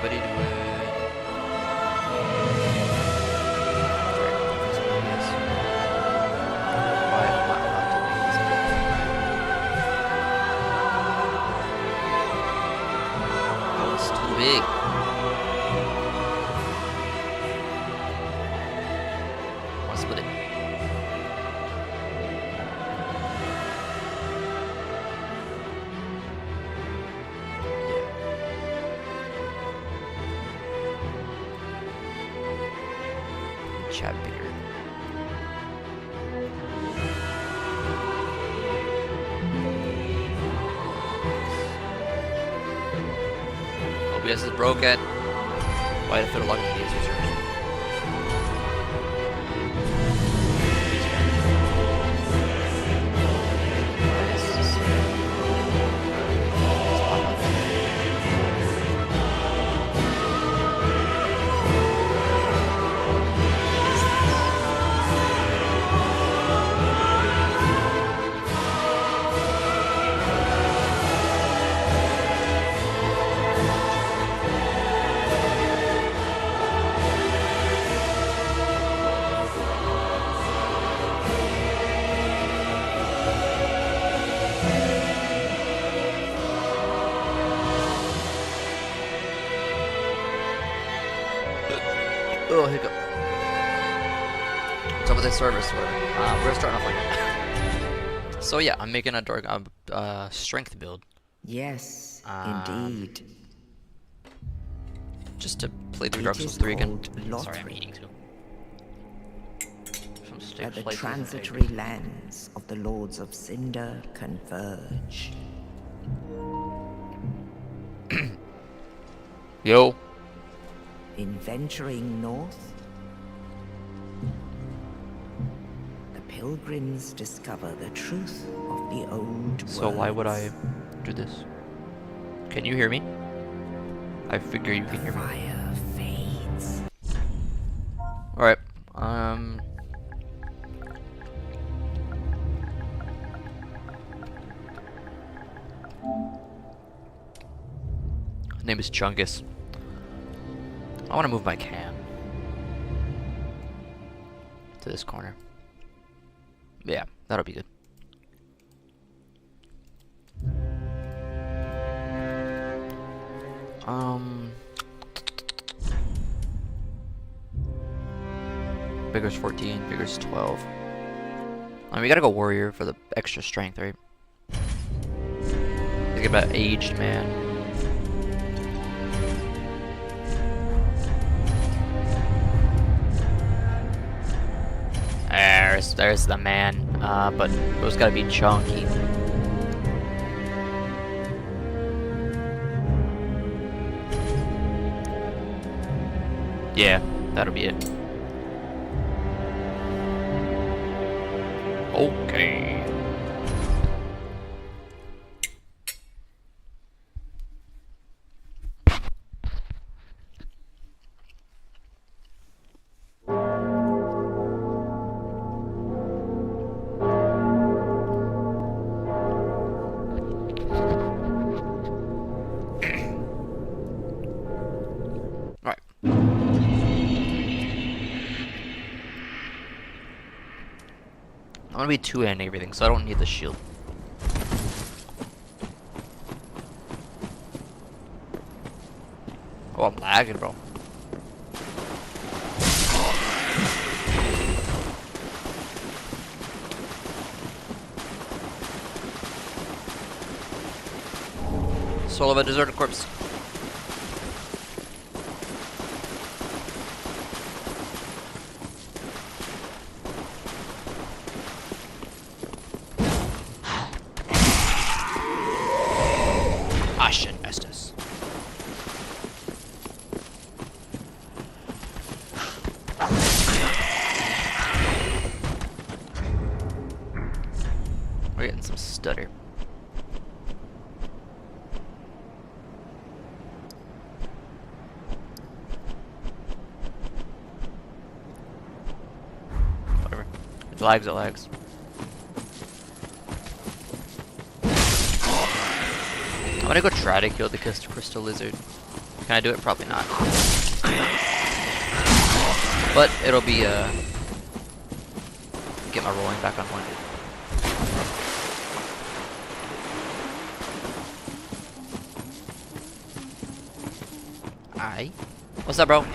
everybody do it. Why am I not allowed to make this big? Oh, it's too big. I want to split it. Chat bigger. OBS is broken. Why did it fit a lot of these users? Oh, hiccup. What's up with this service? We're starting off like that. So yeah, I'm making a dark strength build. Yes, indeed. Just to play through Dark Souls 3 again. Sorry, I'm eating too. Where the transitory lands of the Lords of Cinder converge. Yo. In venturing north, the pilgrims discover the truth of the old words. So why would I do this? Can you hear me? I figure you can hear me. Fire fades. Alright, name is Chungus. I want to move my cam to this corner. Yeah, that'll be good. Vigor's 14, Vigor's 12. I mean, we gotta go warrior for the extra strength, right? Think about aged man. There's the man, but those gotta be chunky. Yeah, that'll be it. Okay. I'm gonna be two-handing everything, so I don't need the shield. Oh, I'm lagging, bro. Soul of a deserted corpse. Ah, shit, Estes. We're getting some stutter. Whatever. It lags, it lags. I'm gonna go try to kill the crystal lizard. Can I do it? Probably not. But it'll be get my rolling back on point. Aye. What's up, bro?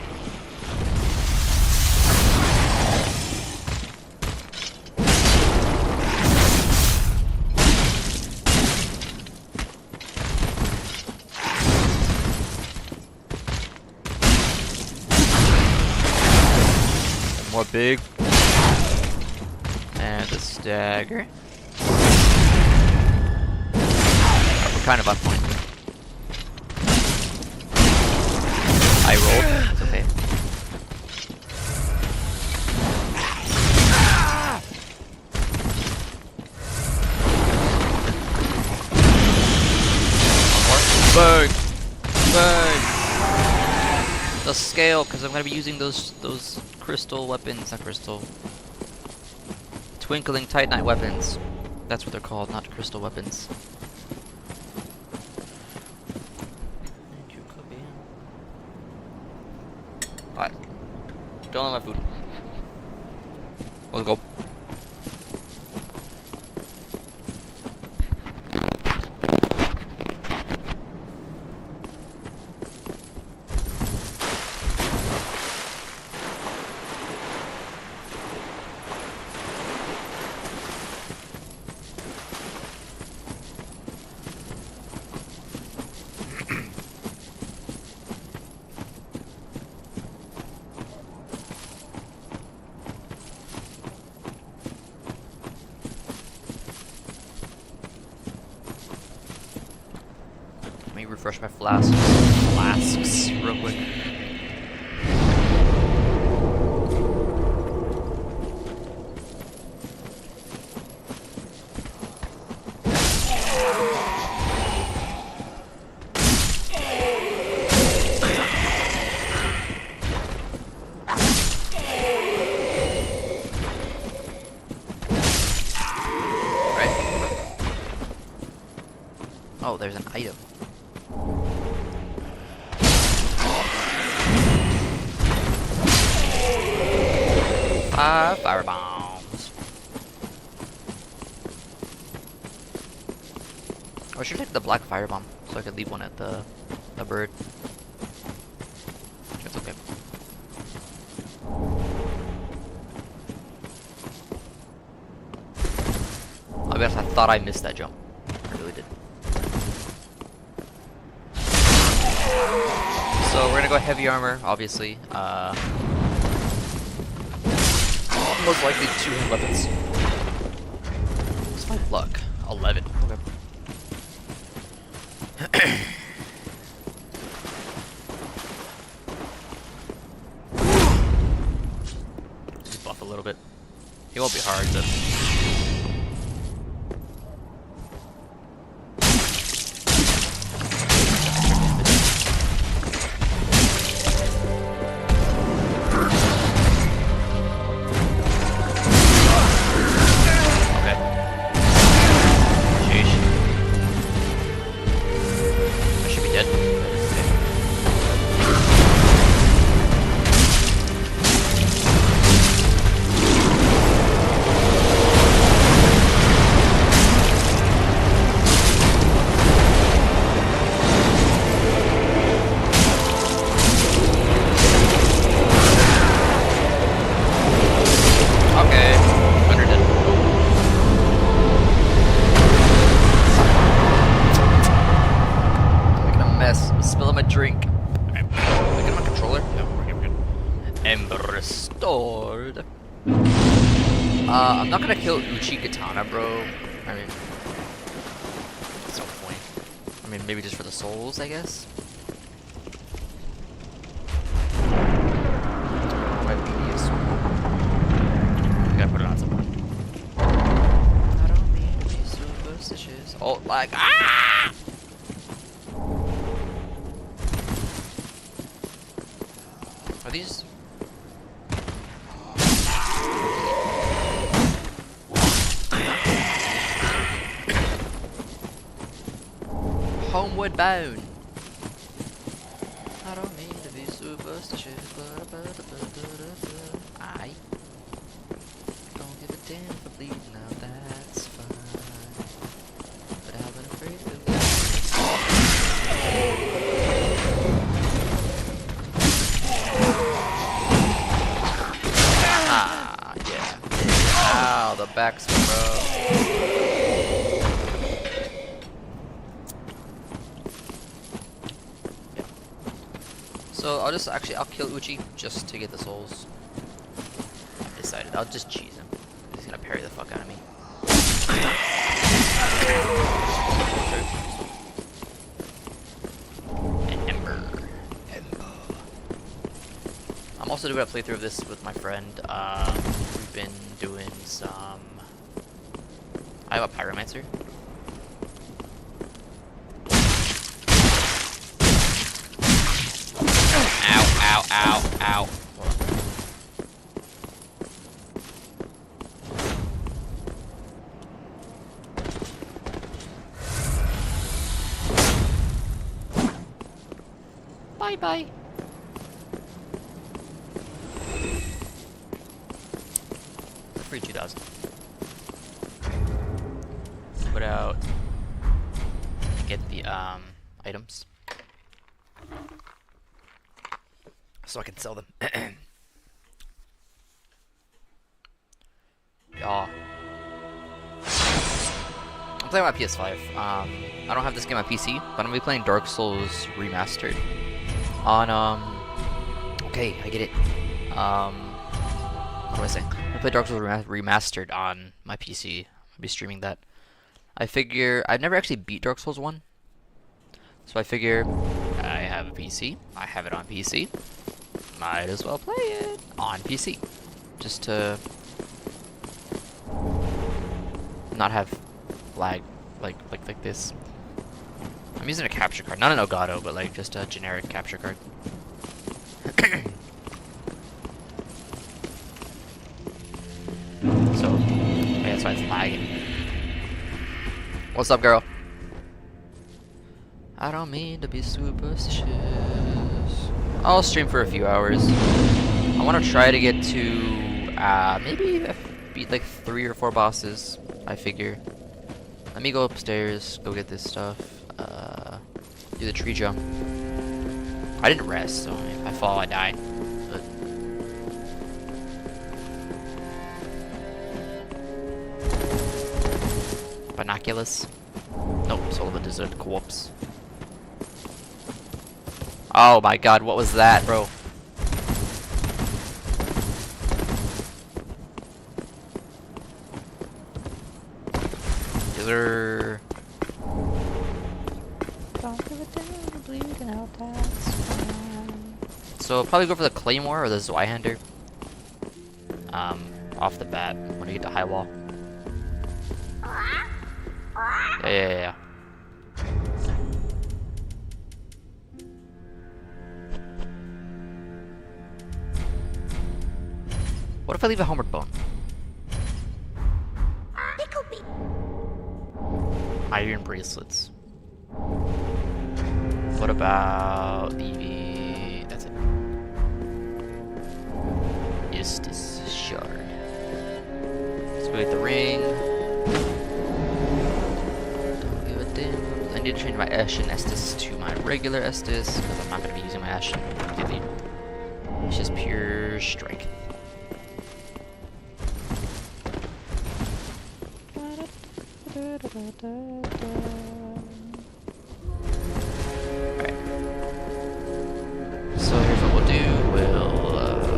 More big. And the stagger. We're kind of on point. I rolled. It's okay. One more. Bang! Bang! The scale, because I'm gonna be using those crystal weapons, not crystal. Twinkling Titanite weapons. That's what they're called, not crystal weapons. Alright. Don't let my food. Let's go. Let me refresh my flasks real quick. Oh, there's an item. Fire bombs. I should take the black fire bomb so I could leave one at the bird. It's okay. I guess I thought I missed that jump. I really did. So we're gonna go heavy armor, obviously. Most likely 2 weapons. What's my luck? 11. Okay. Just buff a little bit. He won't be hard though. Drink. Okay. Did I get my controller? No, we're good. And restored. I'm not gonna kill Uchi Katana, bro. I mean, that's no point. I mean, maybe just for the souls, I guess. My BDS. I gotta put it on something. I don't mean to be superstitious. Oh, like, ah! Are these? Homeward bound. I don't mean to be superstitious, I don't give a damn for bleeding out, that's fine. But I've been afraid of that. Ah, yeah. Ow, the backs, bro. So I'll kill Uchi just to get the souls. I've decided I'll just cheese him. He's gonna parry the fuck out of me. An ember. I'm also doing a playthrough of this with my friend. We've been doing some. I have a pyromancer. Ow, ow, ow. Bye bye. Free 2000. Put out. Get the items. So I can sell them. Y'all. I'm playing on my PS5. I don't have this game on PC, but I'm gonna be playing Dark Souls Remastered on okay, I get it. What do I say? I'm gonna play Dark Souls Remastered on my PC. I'll be streaming that. I figure I've never actually beat Dark Souls 1, so I figure I have a PC. I have it on PC. Might as well play it on PC, just to not have lag like this. I'm using a capture card, not an Elgato, but like just a generic capture card. So yeah, that's why it's lagging. What's up, girl? I don't mean to be superstitious. I'll stream for a few hours. I want to try to get to maybe beat like 3 or 4 bosses, I figure. Let me go upstairs, go get this stuff, do the tree jump. I didn't rest, so if I fall, I die. But binoculars. Nope, it's all of a desert corpse. Oh my god, what was that, bro? Is there... Don't give a damn, bleeding out, that's fine. So I'll probably go for the Claymore or the Zweihander. Off the bat, when you get to high wall. Yeah. What if I leave a homeward bone? Iron bracelets. What about the... That's it. Justice shard. Let's go get the ring. Don't give a damn. I need to change my Ashen Estus to my regular Estus, because I'm not going to be using my Ashen completely. It's just pure strength. Alright. So here's what we'll do. I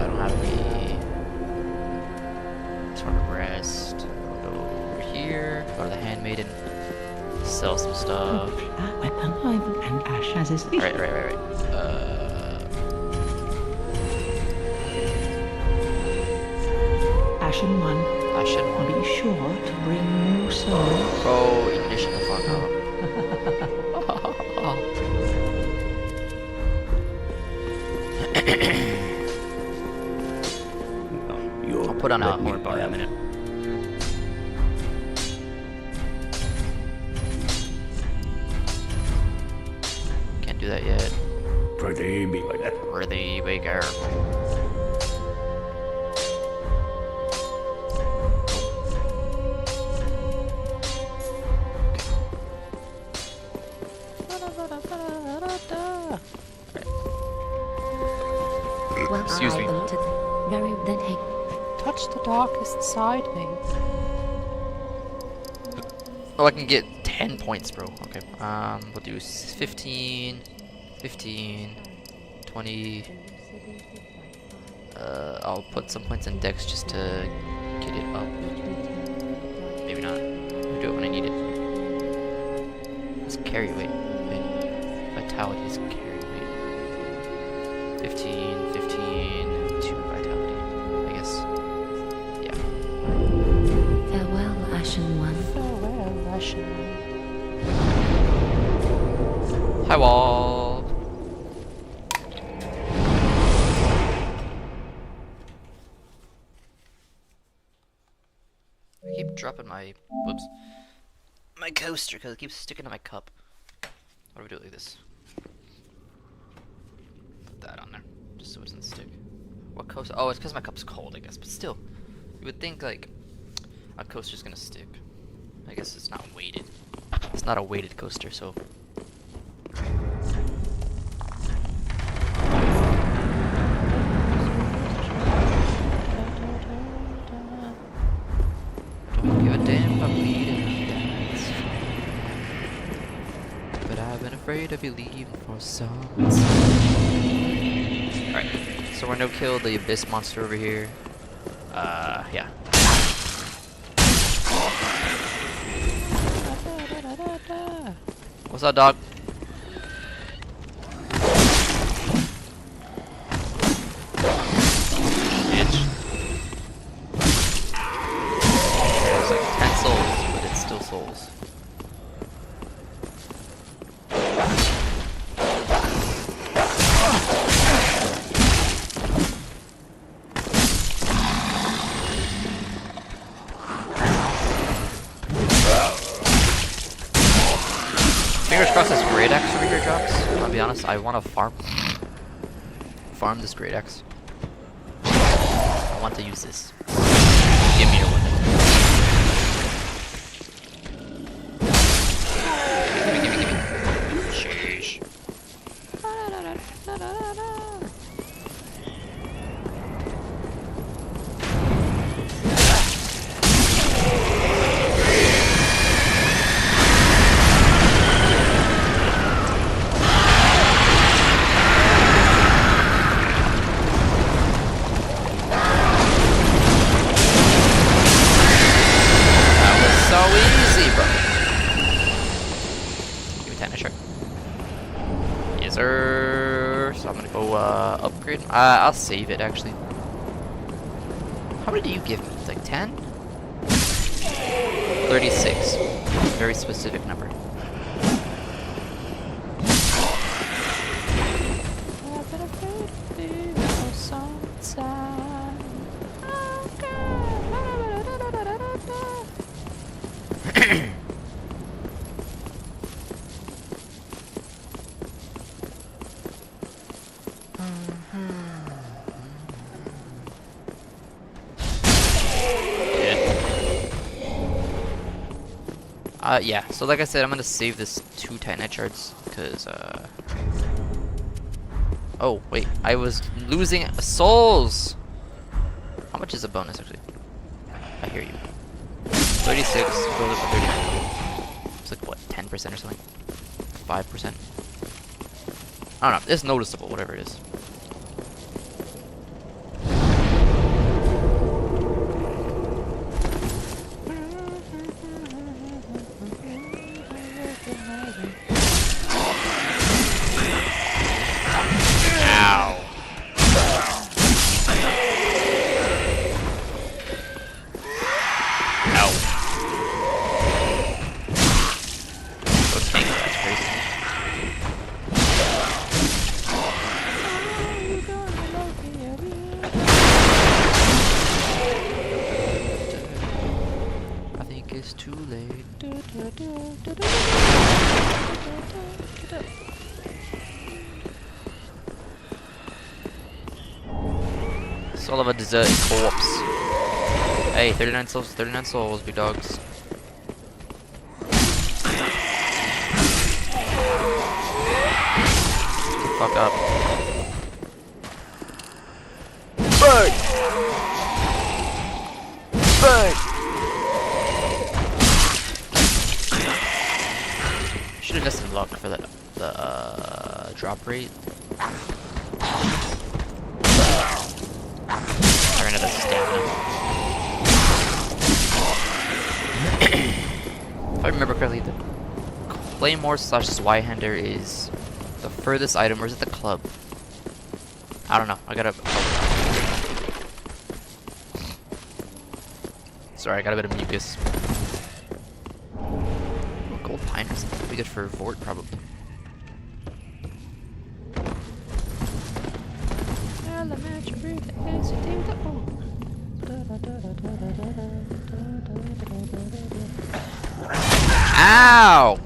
don't have any sort of rest. We'll go over here, go to the Handmaiden, sell some stuff. Right. Ashen one. Be sure to bring new souls. Bro, ignition the fuck out. I'll put on a horn bar in a minute. Can't do that yet. Pretty be careful. Well, Excuse me. Very then hey. Touch the darkest side, me. Oh, I can get 10 points, bro. Okay. We'll do 15, 20. I'll put some points in Dex just to get it up. Maybe not. I'll do it when I need it. It's carry weight. Wait. Vitality is carry weight. 15, 2 vitality. I guess. Yeah. Farewell, Ashen One. Farewell, Russian. Hi, wall. I keep dropping my my coaster because it keeps sticking to my cup. What do we do it like this? Put that on there just so it doesn't stick. What coaster? Oh, it's because my cup's cold, I guess. But still, you would think like a coaster's gonna stick. I guess it's not weighted. It's not a weighted coaster, so. Don't give a damn if I'm bleeding, that's fine. But I've been afraid of you leaving for some. Alright, so we're no kill the abyss monster over here. Yeah. What's up, dog? Bitch. It's like 10 souls, but it's still souls. Fingers crossed this great axe over here drops. I'll be honest, I want to farm this great axe. I want to use this. Give me your weapon. Give me. Sheesh. So easy, bro. Give me 10 a shirt. Yes, sir. So I'm gonna go upgrade. I'll save it actually. How many do you give me? Like 10? 36. Very specific number. I've been afraid of you for some time. Yeah, so like I said, I'm gonna save this 2 Titanite shards, because, oh, wait, I was losing souls! How much is a bonus, actually? I hear you. 36, goes up to 39. It's like, what, 10% or something? 5%? I don't know, it's noticeable, whatever it is. It's too late. Soul of a deserted corpse. Hey, 39 souls, big dogs. Fuck up. Burn! Burn! Should have invested in luck for the drop rate. I ran out of stamina. If I remember correctly, the Claymore / Zweihander is the furthest item, or is it the club? I don't know. I gotta. Sorry, I got a bit of mucus. Oh, gold piners. That'd be good for Vort, probably. Ow!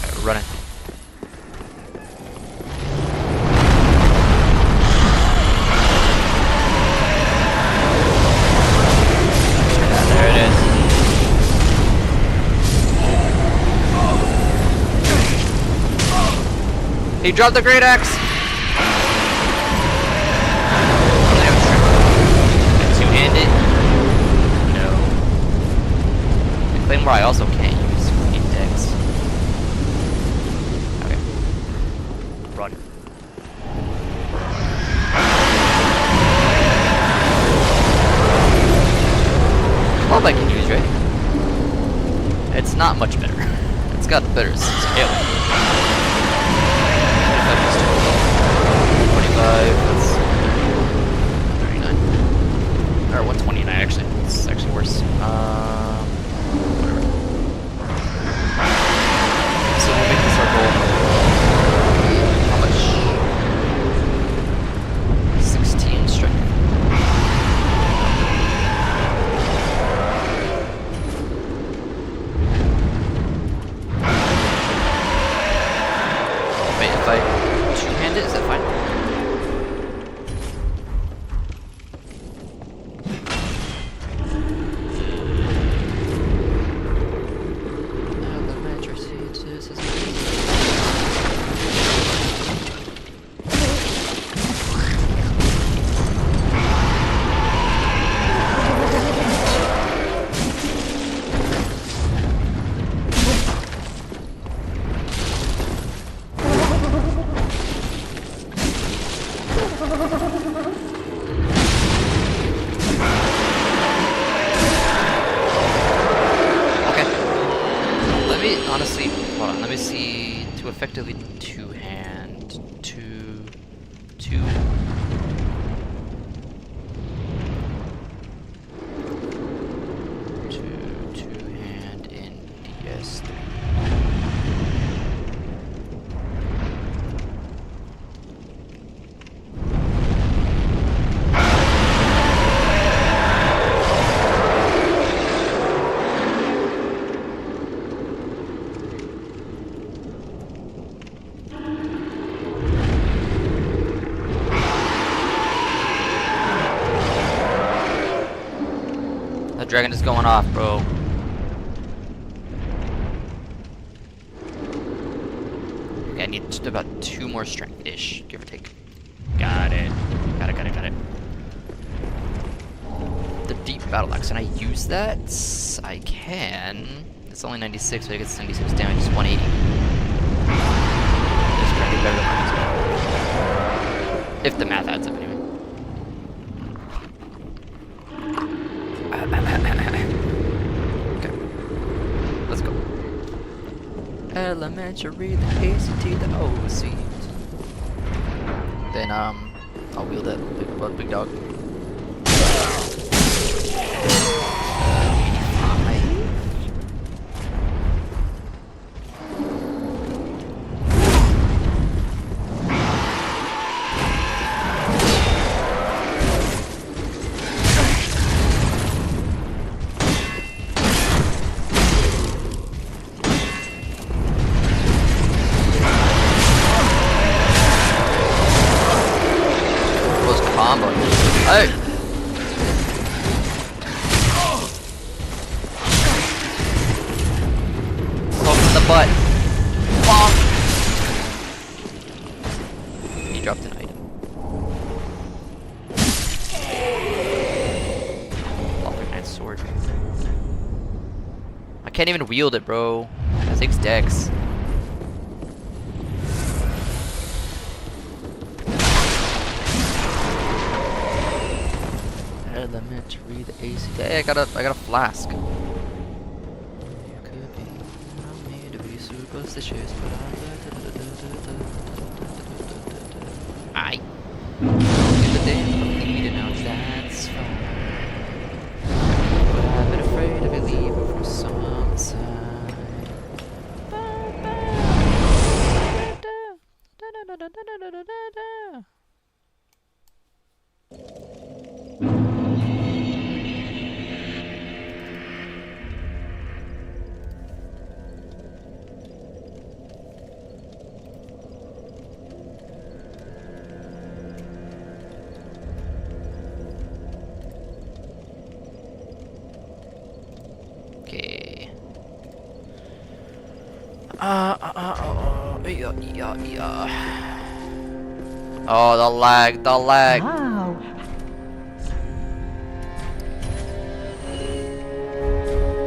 Okay, running. There it is. He dropped the great axe. Two-handed? No. The Claymore I also can't use index. Okay. Run. Club I can use, right? It's not much better. It's got better skill. 25, that's 39. Or 129 actually. It's actually worse. Whatever. So we'll make this our goal. How much? 16 strength. Wait, if I two-hand it, is that fine? Honestly, hold on, let me see, to effectively two-hand, two, two-hand in DS3. The dragon is going off, bro. Okay, I need just about 2 more strength-ish, give or take. Got it. Got it. The deep battle axe, and I use that? I can. It's only 96, but it gets 96 damage, it's 180. It's currently better than mine. If the math adds up, anyway. Okay. Let's go. Elementary, the ACT, the OC. Then, I'll wield that big dog. in the butt. Bonk. He dropped an item. Alternate sword. I can't even wield it, bro. It takes dex. Elementary, the AC. Hey, I got a flask. You could be, I don't mean to be superstitious, but I. Get the damn bleeding out, that's fine. But I've been afraid of you leaving from some side. Okay. Yeah. Oh, the lag. Wow.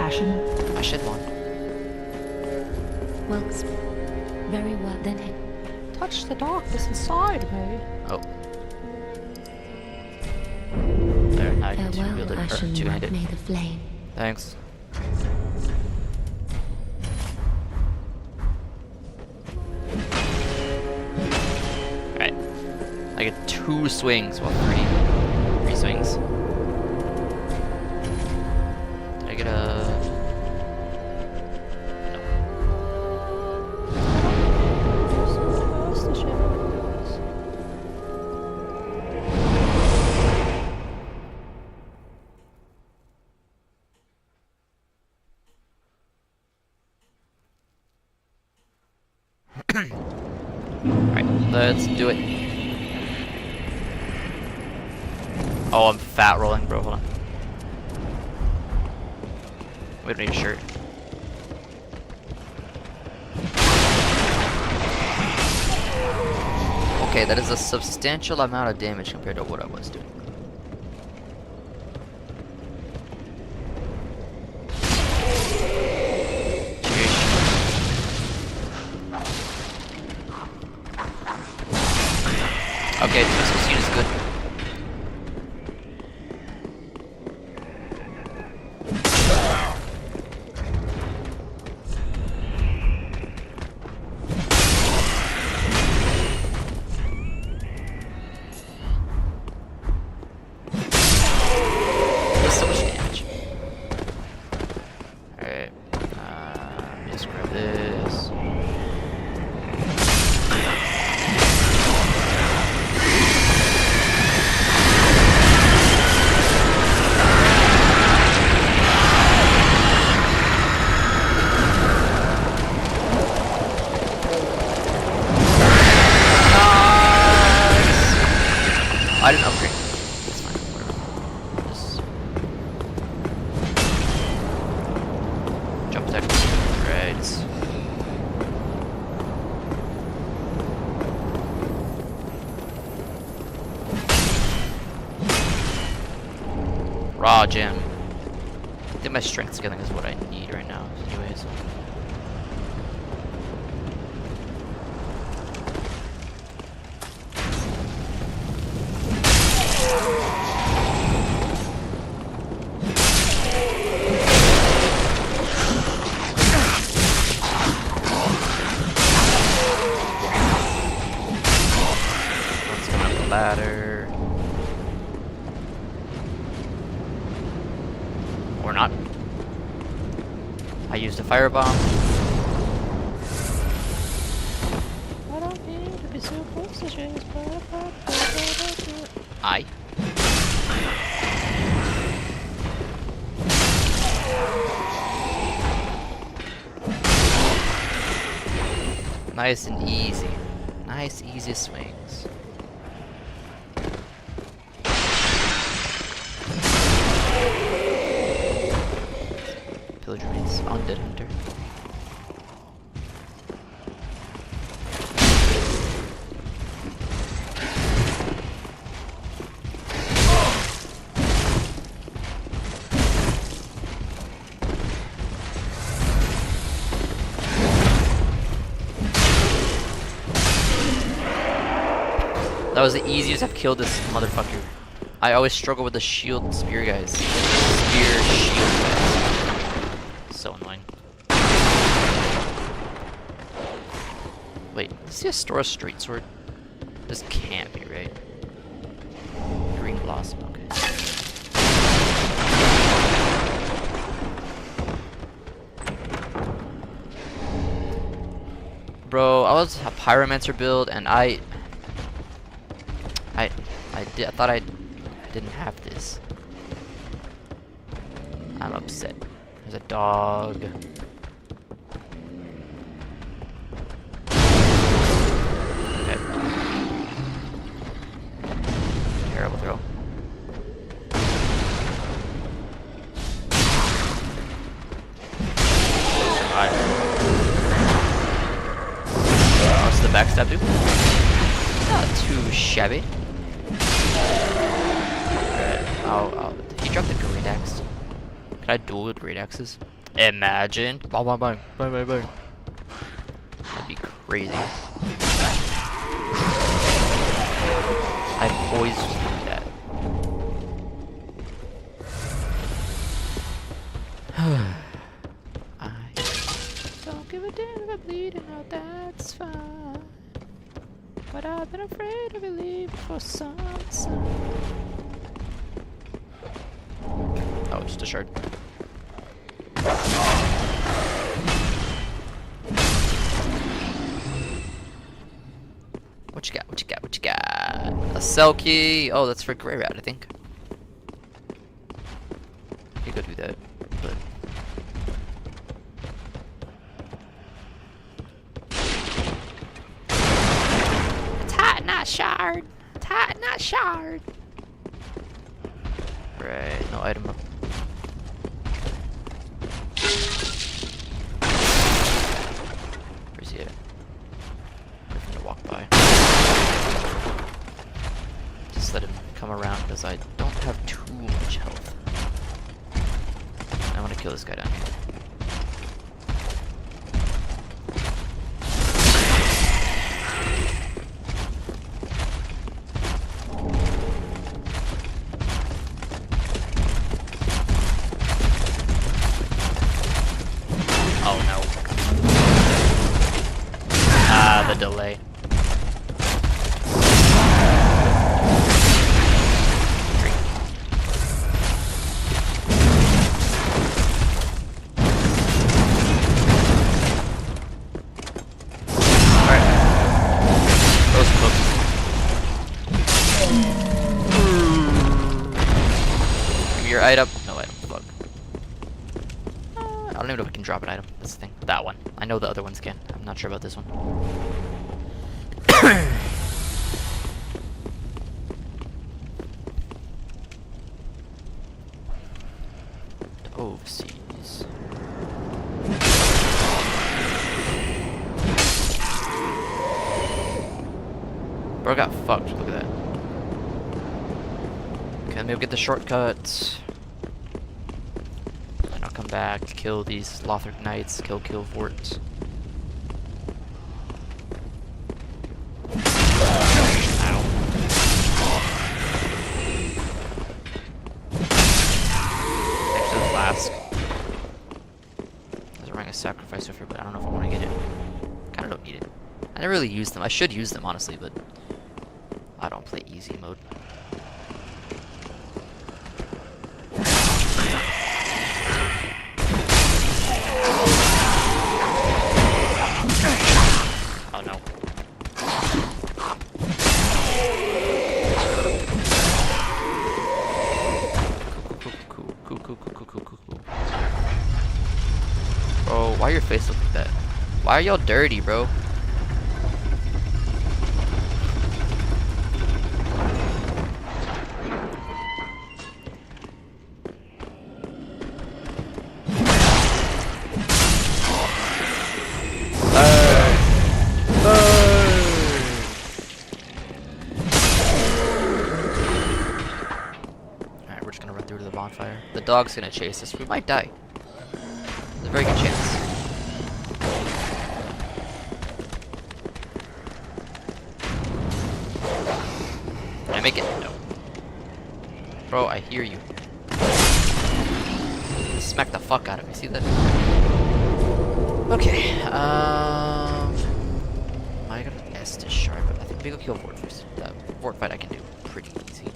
Ashen one. Works very well. Then Touch the darkness inside me. Oh. There, now you can farewell, wield it Ashen two-handed. May the flame. Thanks. Alright. I get 2 swings, well 3 swings. Did I get a... Alright, let's do it. Oh, I'm fat rolling, bro. Hold on. We don't need a shirt. Okay, that is a substantial amount of damage compared to what I was doing. Okay, this succeed is good. That's so much damage. Alright. Just grab this. I didn't upgrade. That's fine. Whatever. Just jump attack. Right. Raw gem. I think my strength scaling is what I need right now. Anyways. Let's go up the ladder. Or not. I used a firebomb. I don't mean to be superstitious, but I. Nice and easy. Nice, easy swings. Pillager means undead hunter. That was the easiest I've killed this motherfucker. I always struggle with the shield spear guys. Spear shield guys. So annoying. Wait, does he store a straight sword? This can't be right. Green blossom, okay. Bro, I was a pyromancer build and I thought I didn't have this. I'm upset. There's a dog. Okay. Terrible throw. Survive. What's the backstab do? Not too shabby. Did he drop the great axe? Can I duel with great axes? Imagine. Bang, bang, bang. Bang, bang, bang. That'd be crazy. I poised to do that. Don't give a damn if I'm bleeding out, that's fine. But I've been afraid to believe for some sign. Oh, just a shard. What you got? What you got? What you got? A cell key. Oh, that's for Grey Rat, I think. You could go do that, but It's hot, not shard. It's hot, not shard. right, no item up. Where's he at? I'm gonna walk by. Just let him come around because I don't have too much health. I want to kill this guy down here. Oh no. Ah, the delay. Alright. Those cooks. Give me your item. No item. Fuck. I don't even know if we can drop an item. That's the thing. That one. I know the other ones can. I'm not sure about this one. Overseas. Bro got fucked. Look at that. Okay, maybe get the shortcut. And I'll come back, kill these Lothric Knights, kill Fort. Flask. There's a ring of sacrifice over here, but I don't know if I want to get it. Kinda don't need it. I never really use them. I should use them, honestly, but I don't play easy mode. Oh no. Cool. Bro, why your face look like that? Why are y'all dirty, bro? Alright, we're just gonna run through to the bonfire. The dog's gonna chase us. We might die. There's a very good chance. make it? No. Bro, I hear you. Smack the fuck out of me. See that? Okay. I got an S to sharp, but I think maybe I'll kill Vort first. That Vort fight I can do pretty easy.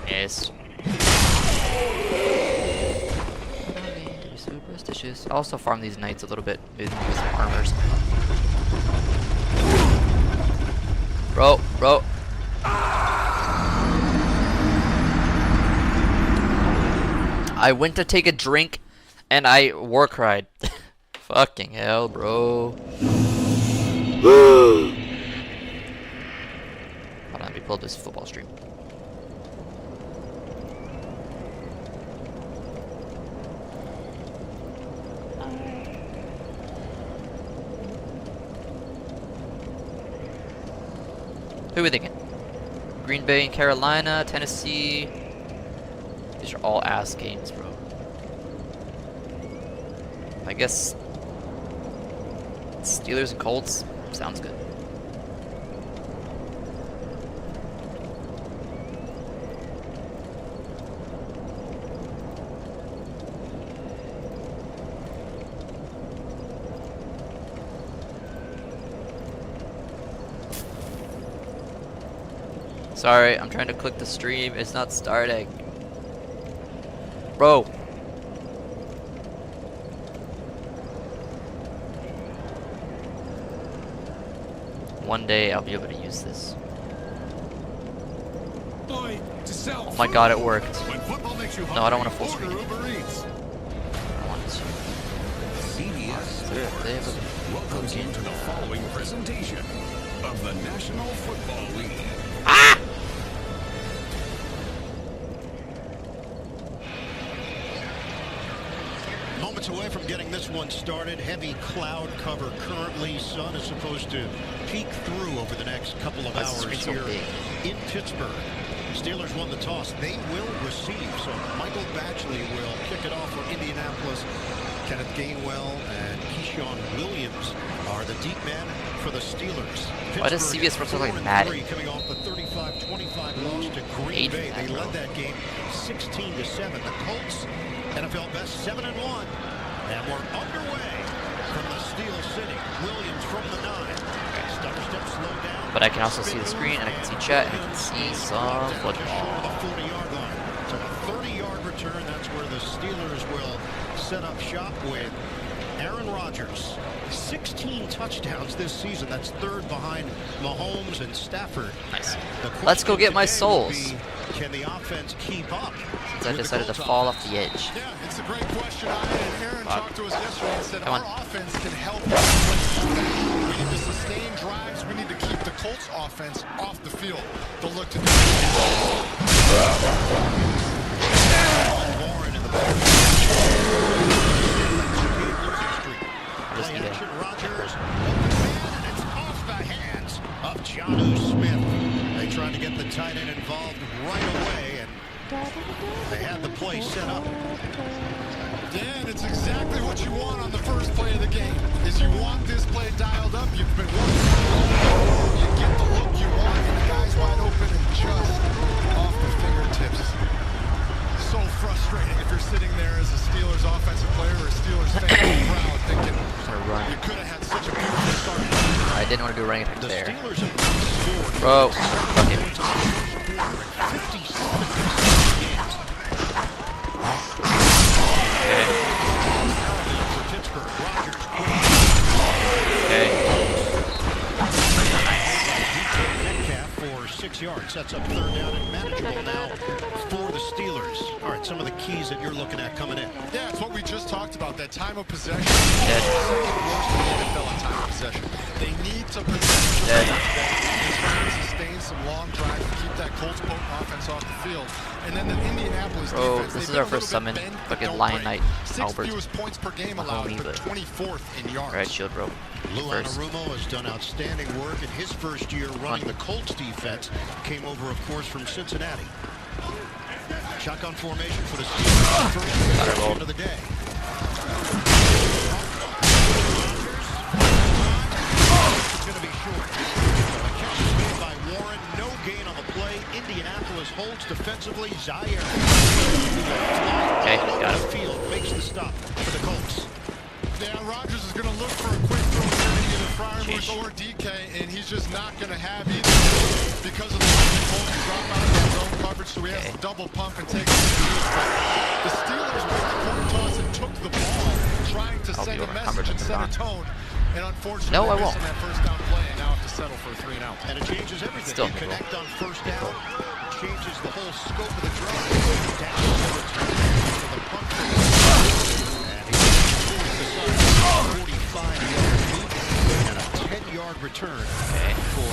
Yes. Superstitious. I'll also farm these knights a little bit with some armors. Bro. I went to take a drink and I war cried. Fucking hell, bro. Hold on, let me pull this football stream. Who are we thinking? Green Bay and Carolina, Tennessee. These are all ass games, bro. I guess Steelers and Colts sounds good. Sorry, I'm trying to click the stream. It's not starting. Bro. One day I'll be able to use this. Oh my god, it worked. No, I don't want a full screen. I want to. Welcome to the following presentation of the National Football League. Ah! Moments away from getting this one started. Heavy cloud cover currently. Sun is supposed to peek through over the next couple of hours here in Pittsburgh. Steelers won the toss. They will receive. So Michael Batchley will kick it off for Indianapolis. Kenneth Gainwell and Keyshawn Williams are the deep men for the Steelers. Why does CBS Sports look like Madden? Coming off the 35-25 loss to Green Bay. They led that game 16-7. The Colts, NFL best 7-1. And we're underway from the Steel City. Williams from the 9. Stutter step slowed down. But I can also see the screen, and I can see chat, and I can see some football. The 40-yard line. So a 30-yard return. That's where the Steelers will set up shop with Aaron Rodgers. 16 touchdowns this season. That's third behind Mahomes and Stafford. Nice. Let's go get my souls. Can the offense keep up? Since I decided to fall off the edge. Yeah, it's a great question. And Aaron talked to us yesterday and said our offense can help. We need to sustain drives. We need to keep the Colts offense off the field. They'll look to do Warren in the back. Rodgers, and it's off the hands of Jonnu Smith. They tried to get the tight end involved right away, and they had the play set up. Dan, it's exactly what you want on the first play of the game. Is you want this play dialed up. You've been working hard. You get the look you want, and the guy's wide open and just off the fingertips. So frustrating if you're sitting there as a Steelers offensive player or a Steelers fan proud thinking you could have had such a beautiful start. I didn't want to do a running attack there. Steelers Bro, fuck it. Metcalf for 6 yards. Sets up third down and manageable now for the Steelers. All right, some of the keys that you're looking at coming in. Yeah, it's what we just talked about, that time of possession. Second worst in the NFL on time of possession. They need to possess the sustain some long drives to keep that Colts potent offense off the field. And then the Indianapolis defense, this is our first summon. Fucking Lion Knight, Albert. Fewest points per game allowed, but 24th in yards. Alright, shield, bro. Lou Anarumo has done outstanding work in his first year running the Colts defense. Came over, of course, from Cincinnati. Shotgun formation for the Steelers. First roll. of the day. It's going to be short. A catch is made by Warren. No gain on the play. Indianapolis holds defensively. Zaire. Okay, got him. Field makes the stop for the Colts. Yeah, Rodgers is going to look for a quick throw to either Fryermuth or DK, and he's just not going to have either because of the way the Colts drop out of their zone coverage, so he has to double pump and take it. The Steelers won the coin toss and took the ball, trying to send a message and set a tone, and unfortunately, no, I won't. missing that first down play, and now have to settle for a 3 and out. And it changes everything. Still you connect on first down, changes the whole scope of the drive. Down the return to the punt. And he 45-yard lead and a 10-yard return for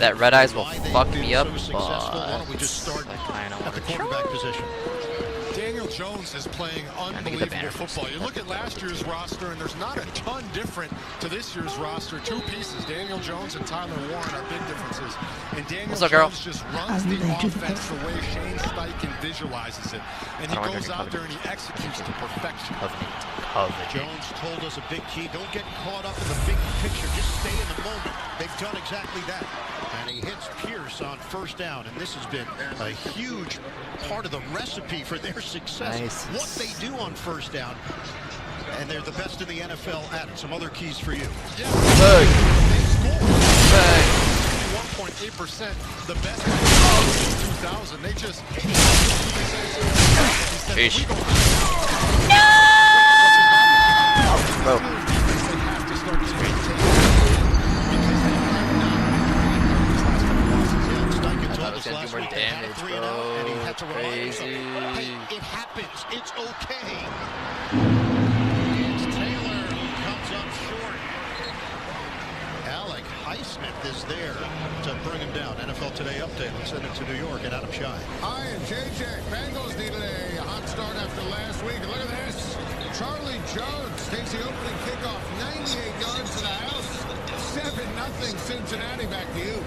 That red eyes will fuck me up, but I kind of want the to quarterback position. Daniel Jones is playing unbelievable football. You look at last year's roster, and there's not a ton different to this year's roster. 2 pieces, Daniel Jones and Tyler Warren are big differences. And Daniel Jones just runs the offense the way Shane Steichen visualizes it. And he goes out there and he executes to perfection. Jones told us a big key, don't get caught up in the big picture, just stay in the moment. They've done exactly that. And he hits Pierce on first down, and this has been a huge part of the recipe for their success. Nice. What they do on first down, and they're the best in the NFL at it. Some other keys for you. Yeah. They scored 1.8%, the best since 2000. They just Bro. Last week, damage, bro. and he had to Crazy. Hey, it happens. It's okay. And Taylor comes up short. Alec Highsmith is there to bring him down. NFL Today update. Let's send it to New York and Adam Shine. Hi, and JJ. Bengals needed a hot start after last week. Look at this. Charlie Jones takes the opening kickoff 98 yards to the house. 7-0 Cincinnati. Back to you.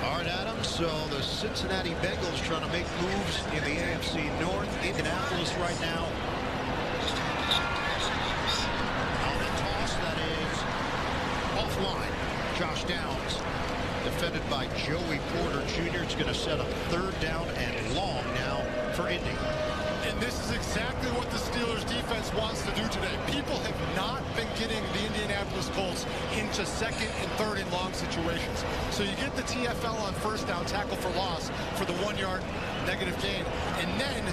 All right, Adam, so the Cincinnati Bengals trying to make moves in the AFC North. Indianapolis right now. On the toss, that is offline. Josh Downs, defended by Joey Porter Jr. It's going to set up 3rd down and long now for Indy. And this is exactly what the Steelers defense wants to do today. People have not been getting the Indianapolis Colts into 2nd and 3rd and long situations. So you get the TFL on first down, tackle for loss for the 1-yard negative gain. And then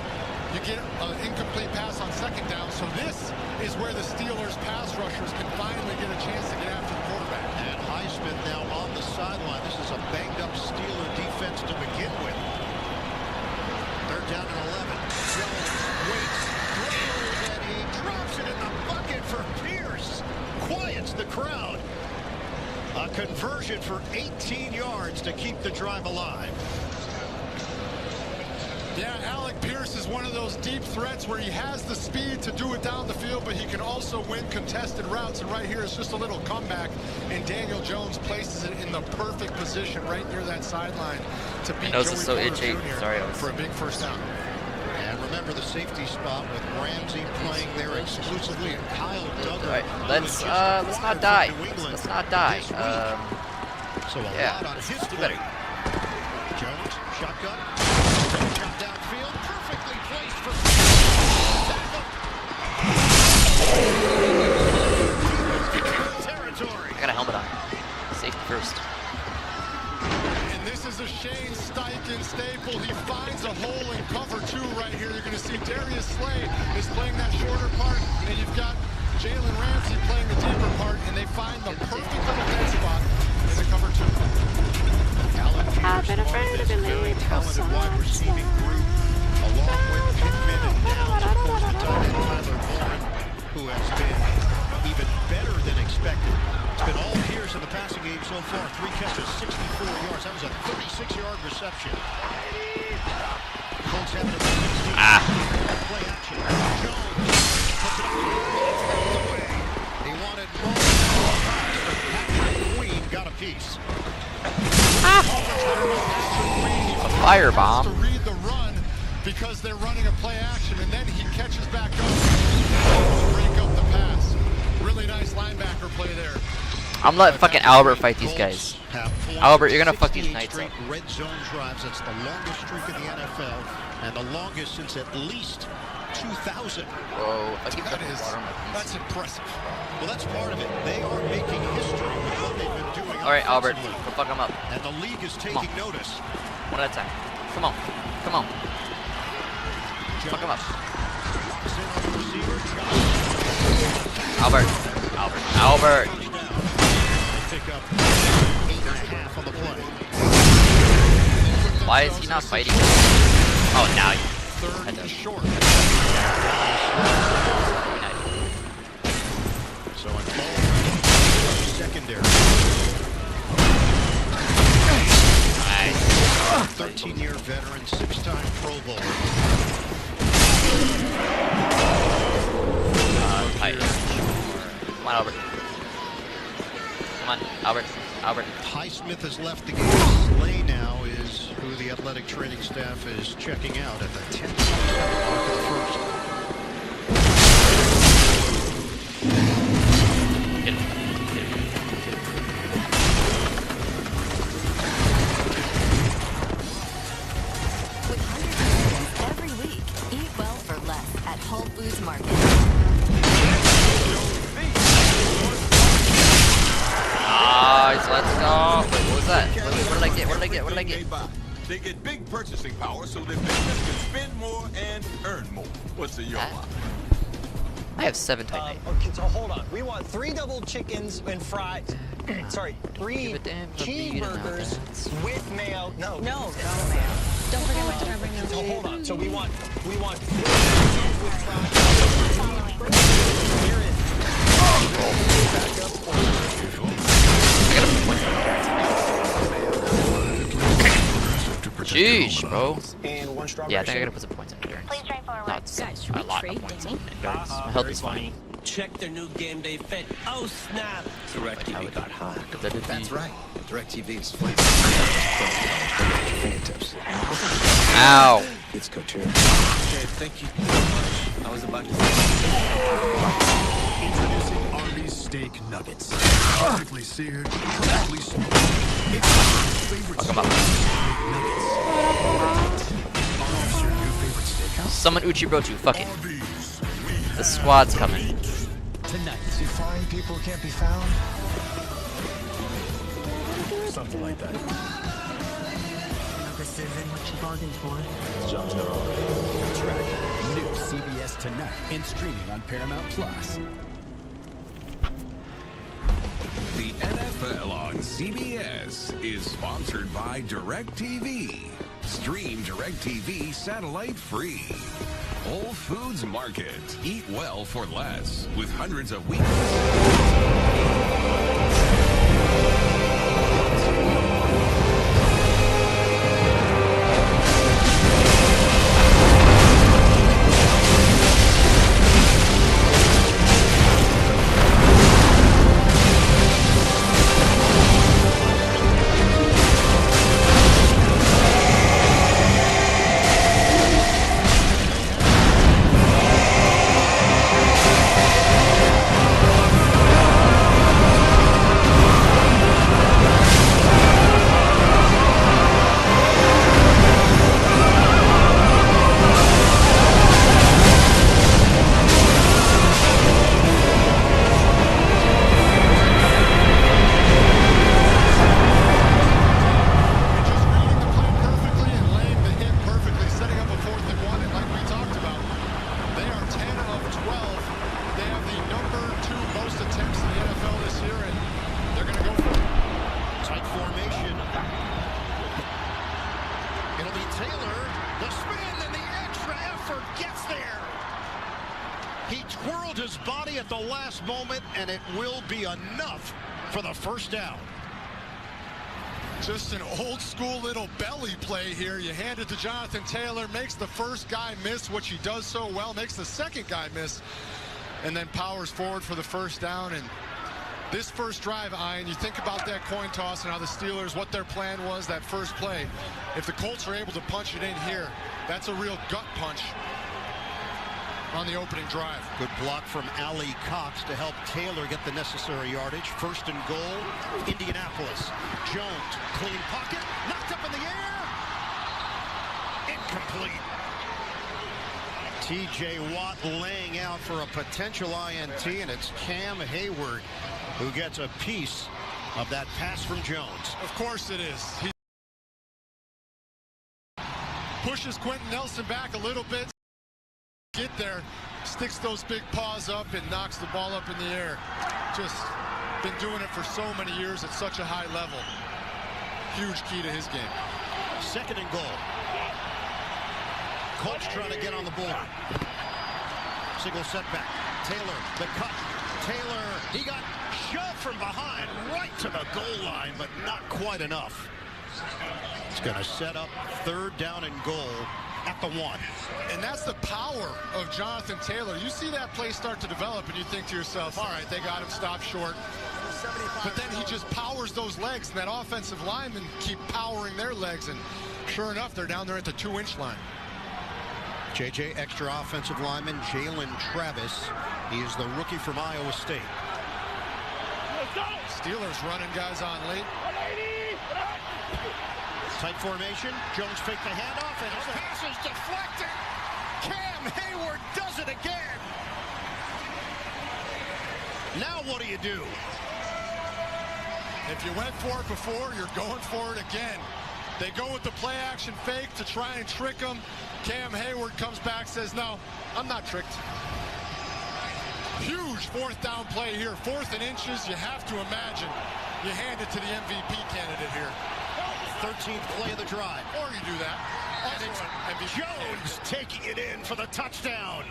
you get an incomplete pass on 2nd down. So this is where the Steelers pass rushers can finally get a chance to get after the quarterback. And Highsmith now on the sideline. This is a banged-up Steeler defense to begin with. 3rd down and 11. Jones waits, throws, and he drops it in the bucket for Pierce. Quiets the crowd. A conversion for 18 yards to keep the drive alive. Yeah, Alec Pierce is one of those deep threats where he has the speed to do it down the field, but he can also win contested routes. And right here is just a little comeback, and Daniel Jones places it in the perfect position right near that sideline to beat Joey so Porter itchy. Jr. Sorry, for a big first down. And remember the safety spot with Ramsey playing there exclusively, and Kyle Duggar. All right, let's not die. Let's not die. So a yeah, lot on his do better. Jones, shotgun. Shot downfield, perfectly placed for territory. I got a helmet on. Safety first. And this is a Shane Steichen staple. He finds a hole in cover 2 right here. You're going to see Darius Slay is playing that shorter part, and you've got Jalen Ramsey playing the deeper part, and they find the perfect little dead spot in the cover 2. I've been afraid to believe Talented wide receiving group, along with Pittman and Downs, of course, the tight end Tyler Warren, who has been even better than expected. It's been all Pierce in the passing game so far. 3 catches, 64 yards. That was a 36-yard reception. Colts having a 16. Play action. Jones puts it up the way. He wanted more. Fire Has bomb. to read the run because they're running a play action, and then he catches back up to break up the pass. Really nice linebacker play there. I'm letting fucking Albert fight these guys. Albert, you're gonna fuck these Knights up. Red zone drives. That's the longest streak in the NFL, and the longest since at least 2000. Whoa, if I keep That that is, water on my piece. that's impressive. Well, that's part of it. They are making history with what they've been doing. All right, Albert, offensively. go fuck him up. And the league is taking notice. One at a time. Come on, come on. Fuck him up. Albert, Albert. Pick up 8.5 on the play. Why is he not fighting? Oh, now you. Third and short. So in ball secondary. Nice. 13-year veteran, 6-time Pro Bowler. Tight. Come on, Albert. Come on, Albert. Albert. Highsmith has left the game. Slay now is who the athletic training staff is checking out at the 10th mark of the first. Get it. With hundreds of items every week, eat well for less at Whole Foods Market. Nice, let's go. Wait, what was that? What did I get? What did I get? What did I get? They get big purchasing power so their business can spend more and earn more. What's the yawn? I have 7 tight night. Okay, so hold on. We want 3 double chickens and fries. Sorry, 3 Give a damn if I'm beating out cheeseburgers that. with mayo. No, No. mayo. Don't forget what to bring So hold on. So we want 3 with fries. Here is backup order. I gotta put points on Jeez, bro. And 1 strawberry. Yeah, I think I gotta put some points on endurance. Please try forward. Not some, Guys, should a we lot trade of points on Danny? endurance. My health is fine. Check their new game day fit. Oh snap! DirecTV got hot. That's right. DirecTV is flat. Fingertips. Ow! It's couture. Okay, thank you. I was about to say. Introducing Arby's steak nuggets. Perfectly seared, perfectly smoked. It's my favorite Fuck him up. nuggets. Arby's, your new favorite steakhouse? Summon Uchibrochu, fuck it. Arby's. The squad's coming. Tonight. You find people who can't be found? Something like that. This isn't what you bargained for. Job's not all right. That's right. New CBS Tonight and streaming on Paramount Plus. The NFL on CBS is sponsored by DirecTV. Stream DirecTV satellite free. Whole Foods Market. Eat well for less with hundreds of weekly. his body at the last moment, and it will be enough for the first down. Just an old school little belly play here. You hand it to Jonathan Taylor, makes the first guy miss, which he does so well, makes the second guy miss, and then powers forward for the first down. And This first drive, Ian, you think about that coin toss and how the Steelers, what their plan was, that first play. If the Colts are able to punch it in here, that's a real gut punch on the opening drive. Good block from Ali Cox to help Taylor get the necessary yardage. First and goal, Indianapolis. Jones, clean pocket, knocked up in the air. Incomplete. T.J. Watt laying out for a potential INT, and it's Cam Hayward who gets a piece of that pass from Jones. Of course it is. He pushes Quentin Nelson back a little bit. Get there, sticks those big paws up and knocks the ball up in the air. Just been doing it for so many years at such a high level. Huge key to his game. Second and goal. Colts trying to get on the board. Single setback. Taylor, the cut. Taylor, he got shoved from behind right to the goal line, but not quite enough. It's going to set up third down and goal at the 1. And that's the power of Jonathan Taylor. You see that play start to develop and you think to yourself, all right, they got him stopped short. But then he just powers those legs, and that offensive linemen keep powering their legs, and sure enough, they're down there at the 2-inch line. JJ, extra offensive lineman Jalen Travis. He is the rookie from Iowa State. Steelers running guys on late. Tight formation. Jones faked the handoff, and his pass is deflected. Cam Hayward does it again. Now what do you do? If you went for it before, you're going for it again. They go with the play action fake to try and trick him. Cam Hayward comes back, says, no, I'm not tricked. Huge fourth down play here. 4th and inches. You have to imagine you hand it to the MVP candidate here. 13th play of the drive. Or you do that. And it's Jones taking it in for the touchdown.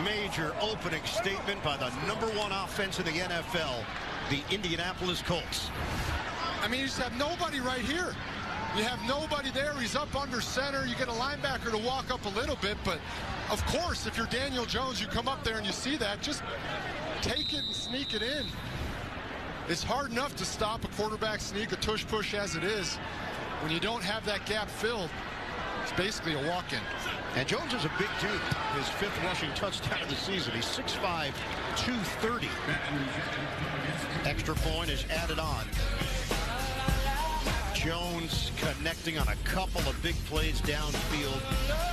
Major opening statement by the #1 offense in the NFL, the Indianapolis Colts. I mean, you just have nobody right here. You have nobody there. He's up under center. You get a linebacker to walk up a little bit, but of course, if you're Daniel Jones, you come up there and you see that, just take it and sneak it in. It's hard enough to stop a quarterback sneak, a tush push as it is. When you don't have that gap filled, it's basically a walk-in. And Jones is a big dude. His 5th rushing touchdown of the season. He's 6'5", 230. Extra point is added on. Jones connecting on a couple of big plays downfield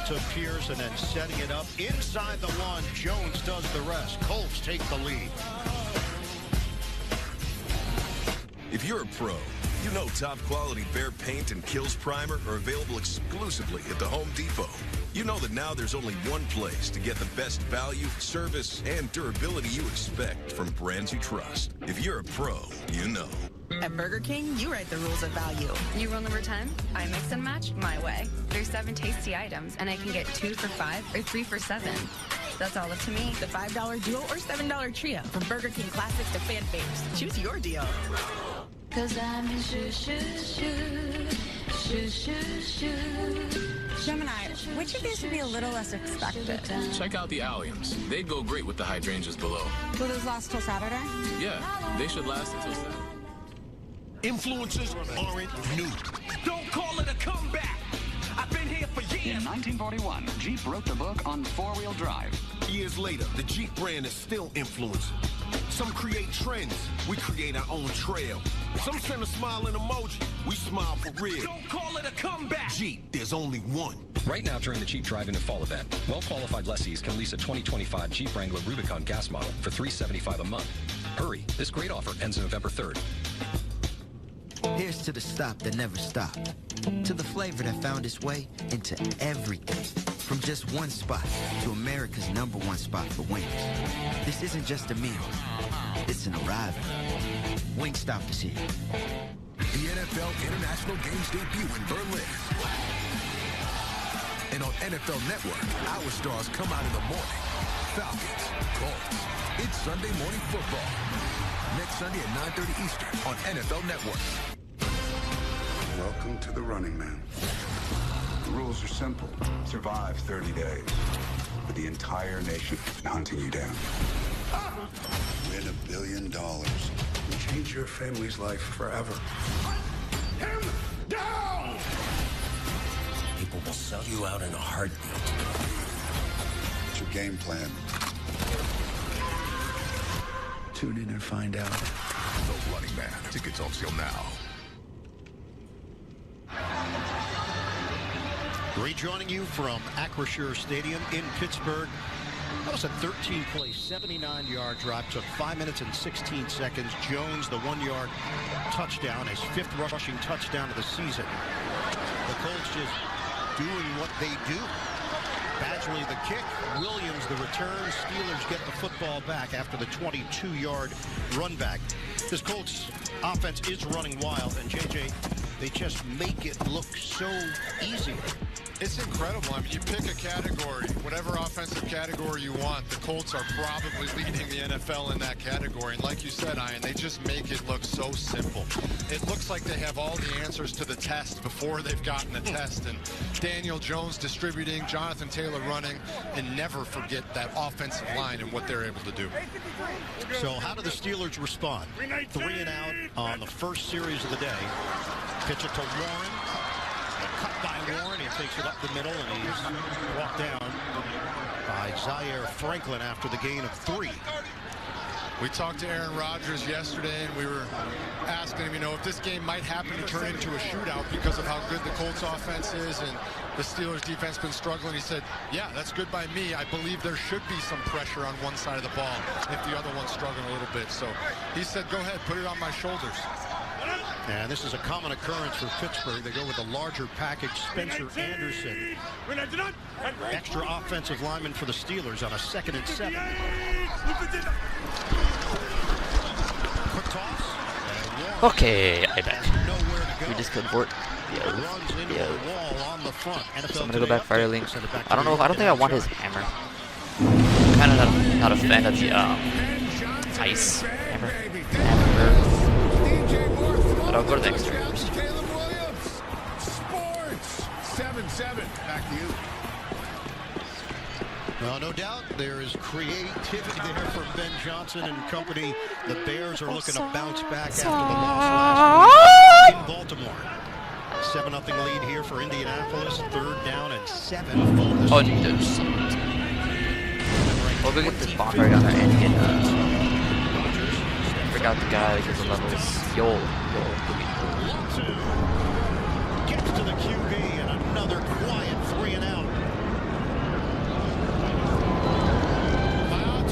to Pierce and then setting it up inside the 1. Jones does the rest. Colts take the lead. If you're a pro, you know top quality Behr paint and Kills primer are available exclusively at the Home Depot. You know that now there's only one place to get the best value, service, and durability you expect from brands you trust. If you're a pro, you know. At Burger King, you write the rules of value. New rule number 10, I mix and match my way. There's 7 tasty items, and I can get 2 for $5 or 3 for $7. That's all up to me. The $5 duo or $7 trio. From Burger King classics to fan faves. Choose your deal. Cause I'm in shoo shoo shoo, shoo shoo shoo. Gemini, which of these would be a little less expected? Check out the alliums. They'd go great with the hydrangeas below. Will those last till Saturday? Yeah, they should last until Saturday. Influencers aren't new. Don't call it a comeback. I've been here for years. In 1941, Jeep wrote the book on four-wheel drive. Years later, the Jeep brand is still influencing. Some create trends. We create our own trail. Some send a smiling emoji. We smile for real. Don't call it a comeback. Jeep, there's only one. Right now during the Jeep Drive-In and Fall event, well-qualified lessees can lease a 2025 Jeep Wrangler Rubicon gas model for $375 a month. Hurry, this great offer ends November 3rd. Here's to the stop that never stopped. To the flavor that found its way into everything. From just one spot to America's #1 spot for wings. This isn't just a meal. It's an arrival. Wingstop is here. The NFL International Games debut in Berlin. And on NFL Network, our stars come out in the morning. Falcons, Colts. It's Sunday morning football. Next Sunday at 9:30 Eastern on NFL Network. Welcome to the Running Man. The rules are simple. Survive 30 days with the entire nation hunting you down. Win $1 billion. And change your family's life forever. Him down! People will sell you out in a heartbeat. What's your game plan? Tune in and find out. The Running Man. Tickets on sale now. Rejoining you from Acrisure Stadium in Pittsburgh. That was a 13-play, 79-yard drive. Took 5 minutes and 16 seconds. Jones, the 1-yard touchdown, his 5th rushing touchdown of the season. The Colts just doing what they do. Badgley the kick, Williams the return. Steelers get the football back after the 22-yard run back. This Colts offense is running wild, and JJ, they just make it look so easy. It's incredible. I mean, you pick a category, whatever offensive category you want, the Colts are probably leading the NFL in that category. And like you said, Ian, they just make it look so simple. It looks like they have all the answers to the test before they've gotten the test. And Daniel Jones distributing, Jonathan Taylor running, and never forget that offensive line and what they're able to do. So how do the Steelers respond? 3 and out on the first series of the day. Pitch it to Warren. Cut by Warren. He takes it up the middle, and he's walked down by Zaire Franklin after the gain of 3. We talked to Aaron Rodgers yesterday, and we were asking him, if this game might happen to turn into a shootout because of how good the Colts offense is and the Steelers defense been struggling. He said, yeah, that's good by me. I believe there should be some pressure on one side of the ball if the other one's struggling a little bit. So he said, go ahead, put it on my shoulders. And this is a common occurrence for Pittsburgh. They go with a larger package. Spencer Anderson, extra offensive lineman for the Steelers on a 2nd and 7. Quick toss. Okay, I bet. We just killed Fort. Yo. So I'm gonna go back Firelink. I don't know. I don't think I want his hammer. I'm kind of not a fan of the ice hammer. But I'll go to the extra first. Sports 7-7. Back to you. Well, no doubt there is creativity there from Ben Johnson and company. The Bears are looking to bounce back after the loss last week in Baltimore. 7-0 lead here for Indianapolis. 3rd down and 7. Oh, there's we'll go get this bonfire down there and get out the guy that gives the levels. Yo. Gets to the QB and another quiet 3 and out.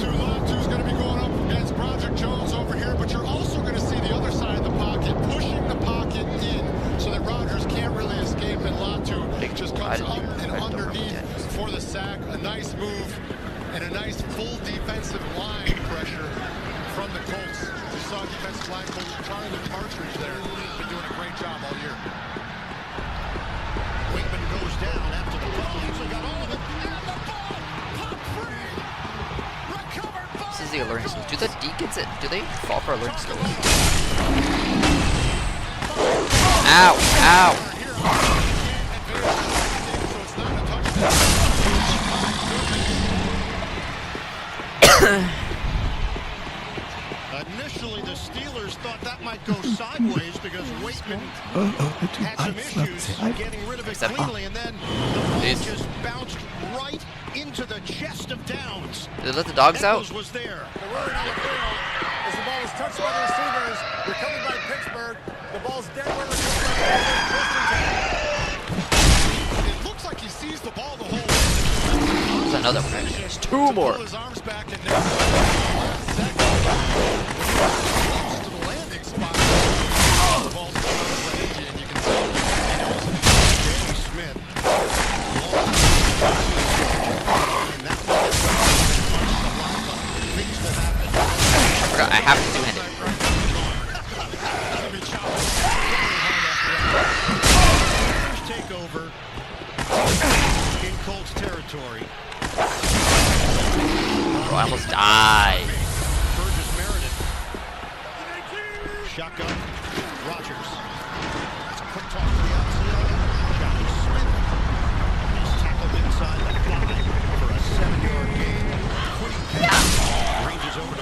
Latu's going to be going up against Project Jones over here, but you're also going to see the other side of the pocket, pushing the pocket in so that Rodgers can't really escape, and Latu just comes up and underneath for the sack. A nice move and a nice full defensive line pressure from the Colts. We saw defensive line coach Charlie Partridge there. Been doing a great job all year. Wakeman goes down after the ball. He's got all of it. And the ball popped free. Recovered by. This is the alluring skill. Do the deacons do they fall for alluring skill? Ow! Ow! Initially, the Steelers thought that might go sideways because Wakeman had some issues getting rid of it cleanly, and then the ball just bounced right into the chest of Downs. Did they let the dogs out? Was there. The word on the field as the ball was touched by the receivers, recovered by Pittsburgh. The ball's dead where it looks like he sees the ball the whole way. There's another one. There's 2 more. His arms back and now to the landing spot. The ball's going on the range, and you can see Danny Smith. I forgot. I have to two-handed. Take over in Colts territory. Bro, I almost died. Shotgun, Rodgers. It's a quick toss to the outside. Johnny Smith. He's tackled inside the 5 for a 7-yard gain. Quick pass. Ranges over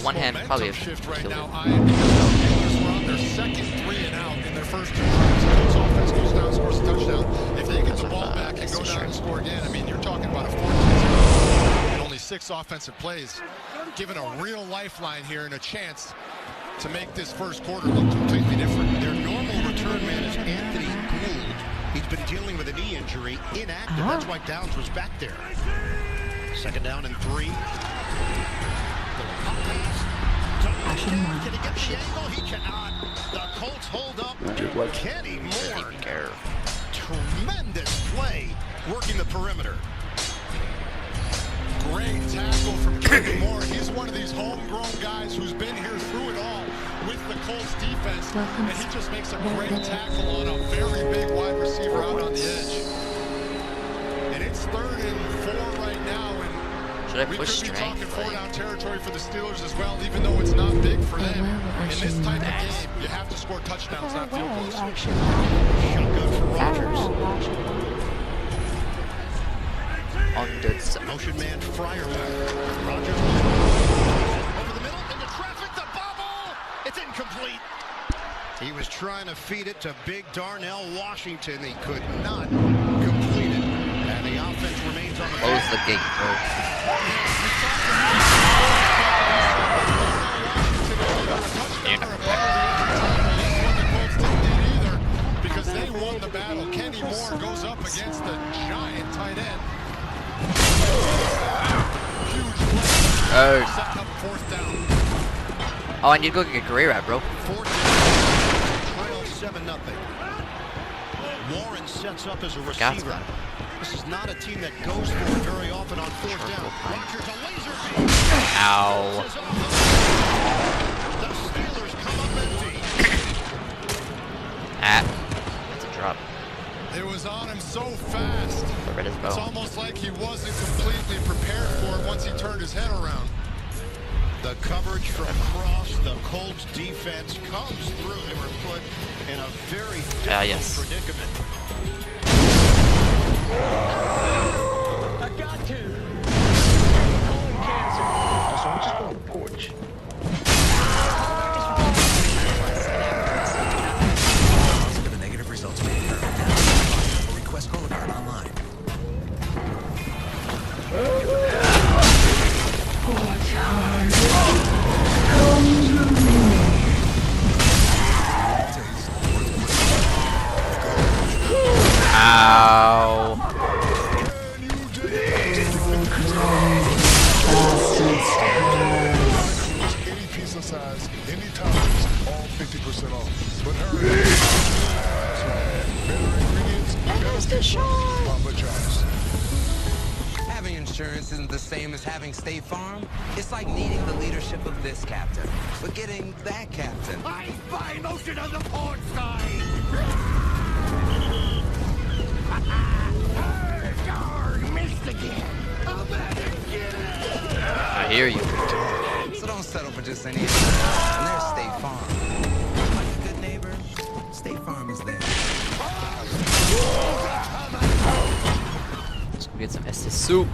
one hand probably a shift right killer. now. Steelers were on their second 3 and out in their first 2 drives. Colts offense goes down, scores a touchdown. If they get the ball back and go down and score again, I mean, you're talking about a 14-0 and only 6 offensive plays, given a real lifeline here and a chance to make this first quarter look completely different. Their normal return man is Anthony Gould. He's been dealing with a knee injury, inactive. That's why Downs was back there. Second down and 3. Can he get the angle? He cannot. The Colts hold up. Kenny Moore. Tremendous play working the perimeter. Great tackle from Kenny Moore. He's one of these homegrown guys who's been here through it all with the Colts defense, and he just makes a great tackle on a very big wide receiver out on the edge. And it's 3rd and 4 right now, and should I we push could be strength? talking 4-down territory for the Steelers as well, even though it's not big for them. In this type of game, you have to score touchdowns, not field goals. Shotgun for Rodgers. Under motion man Fryer. Rodgers over the middle into traffic. The bobble. It's incomplete. He was trying to feed it to big Darnell Washington. He could not complete it. And the offense remains on the close the gate, bro. Because they won the battle. Kenny Moore goes up against the giant tight end. Oh, I need to go get Great bro. Trail 7-0. Warren sets up as a receiver. This is not a team that goes for it very often on 4th down. Rodgers a laser beam. Ow. The Steelers come up empty. That's a drop. It was on him so fast. It's almost like he wasn't completely prepared for it once he turned his head around. The coverage from across the Colts defense comes through. They were put in a very difficult predicament. I got to. Colon cancer. So I'm just on the porch. Positive and negative results may occur. Or request Cologuard online. Ow. Any piece of size, any tolerance, all 50% off. But hurry. Better ingredients, better people. Mama John's. Having insurance isn't the same as having State Farm. It's like needing the leadership of this captain, but getting that captain. I spy motion on the port side. Missed again. I'm at it again. I hear you. So don't settle for just any. And there's State Farm. Like a good neighbor, State Farm is there. Let's go get some Estes soup.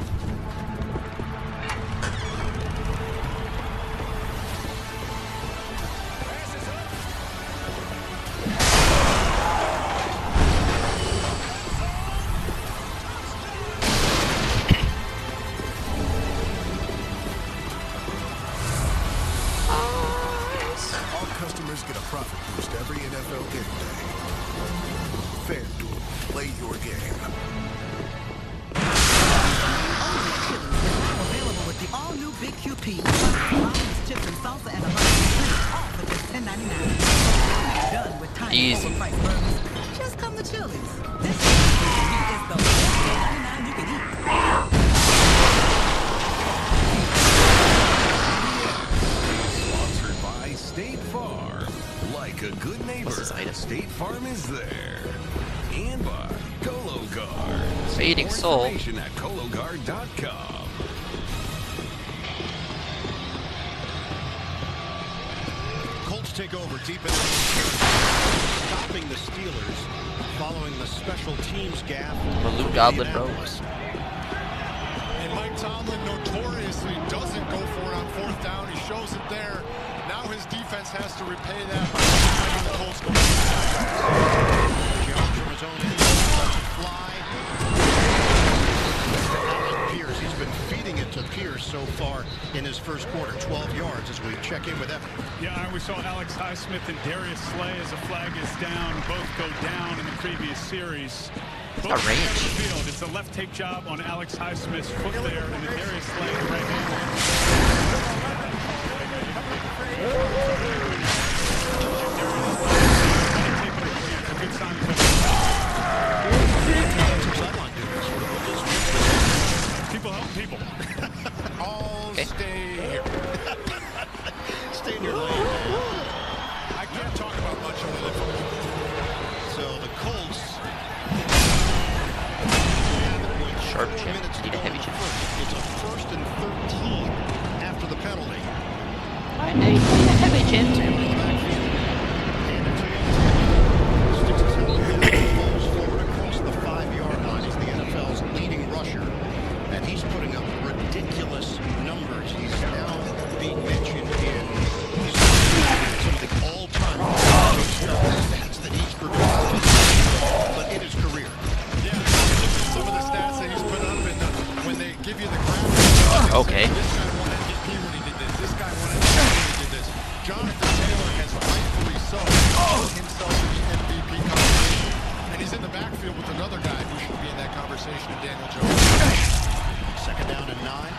Get a profit boost every NFL game day. FanDuel, play your game. Available with the all-new Big QP. Chips and salsa and a bunch of all for just $10.99. Done with tiny overpriced burgers. Just come to Chili's. This is the best $10.99 you can eat. Sponsored by State Farm. Like a good neighbor, State Farm is there. And by Cologuard. Fading soul. Information at Cologuard.com. Colts take over deep in the stopping the Steelers following the special teams gaffe. The Luke Godlin, bro. And Mike Tomlin notoriously doesn't go for it on 4th down. He shows it there. defense has to repay that. The Colts go back. Jones from his own end, fly. Pierce, he's been feeding it to Pierce so far in his first quarter. 12 yards as we check in with Evan. Yeah, we saw Alex Highsmith and Darius Slay as the flag is down. Both go down in the previous series. Both range. The field. It's a left take job on Alex Highsmith's foot there, and the Darius Slay right hand. Good sign. People help people. All stay here. Stay in your lane. I can't talk about much of it. So the Colts. Sharp chip. Need a heavy chip. It's a 1st and 13 after the penalty. I need a heavy chip. Falls forward across the 5-yard line. He's the NFL's leading rusher. And he's putting up ridiculous numbers. He's now being mentioned in some of the all-time stats that he's produced, but in his career. Yeah, some of the stats that he's put up, and when they give you the graphics, okay. This guy won MVP when he did this. This guy won MVP when he did this. Jonathan Taylor has rightfully so put himself in the MVP conversation, and he's in the backfield with another guy who should be in that conversation, Daniel Jones. Second down and 9.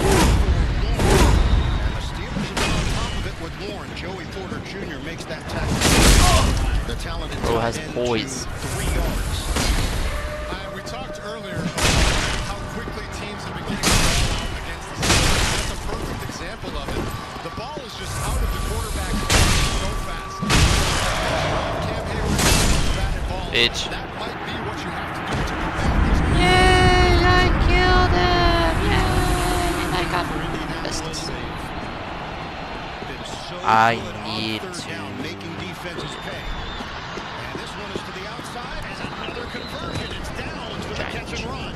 And the Steelers have been on top of it with Warren. Joey Porter Jr. makes that tackle. The talented has tight end poise. to 3 yards. We talked earlier about how quickly teams have been getting against the Steelers. That's a perfect example of it. The ball is just out of the quarterback's hands so fast. Cam Hayward batted ball. Bitch. That might be what you have to do to combat this. Yay! I killed him! Yay! I got business. I need to. Making defenses pay. And this one is to the outside. As another conversion. It's Downs with a catch and run.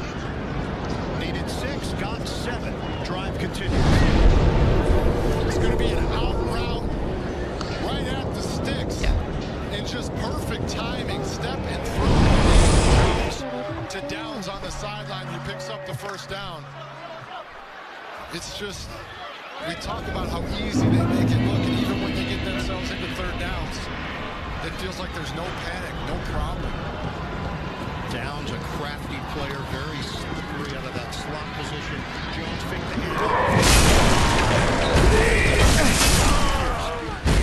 Needed 6, got 7. Drive continues. It's going to be an out route right at the sticks. Yeah. And just perfect timing. Step and throw to Downs on the sideline. He picks up the first down. It's just, we talk about how easy they make it look, and even when they get themselves into third downs, it feels like there's no panic, no problem. Downs, a crafty player, very slippery out of that slot position. Jones faked the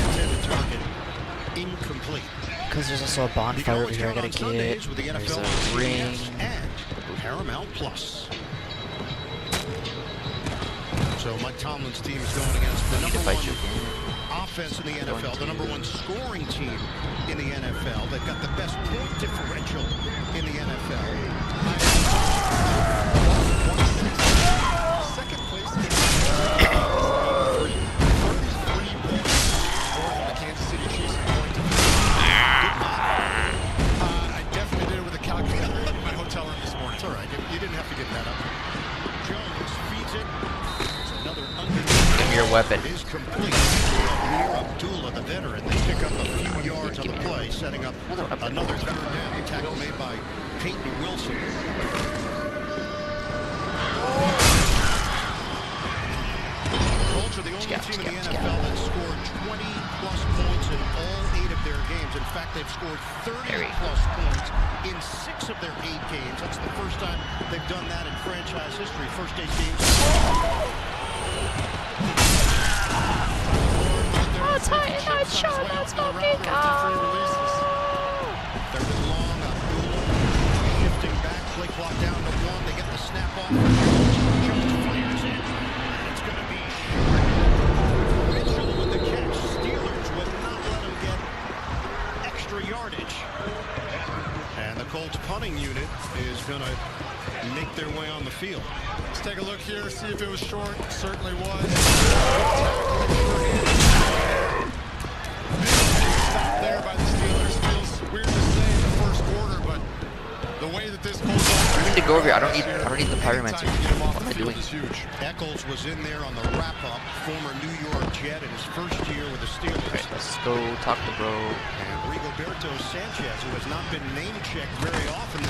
intended target, incomplete. Because there's also a bonfire over here I gotta get. There's a ring. And Paramount Plus. So Mike Tomlin's team is going against the number 1 offense in the NFL, the number 1 scoring team in the NFL. They've got the best point differential in the NFL. Second place in the 33 points more than the Kansas City Chiefs in point differential. I definitely did it with a calculator in my hotel room this morning. It's all right. You didn't have to get that up. Jones feeds it. Give me your weapon. It is complete. Amir Abdullah, the veteran, they pick up a few yards on the play, setting up another third down. Tackle made by Peyton Wilson. Colts are the only team in the NFL that scored 20-plus points in all 8 of their games. In fact, they've scored 30-plus points in 6 of their 8 games. That's the first time they've done that in franchise history. First 8 games. Oh, tight shot, let's fucking go! Third and long, Abdullah shifting back, play clock down to 1. They get the snap off. Jones fires in. And it's going to be Mitchell with the catch. Steelers would not let him get extra yardage. And the Colts punting unit is going to make their way on the field. Let's take a look here, see if it was short. Certainly was. Stop there by the Steelers. Feels weird to say in the first quarter, but the way that this Colts offense need to go over here. I don't need the pyromancer. What am I doing? Eccles was in there on the wrap-up. Former New York Jet in his first year with the Steelers. Alright, let's go talk to bro. And Rigoberto Sanchez, who has not been name-checked very often.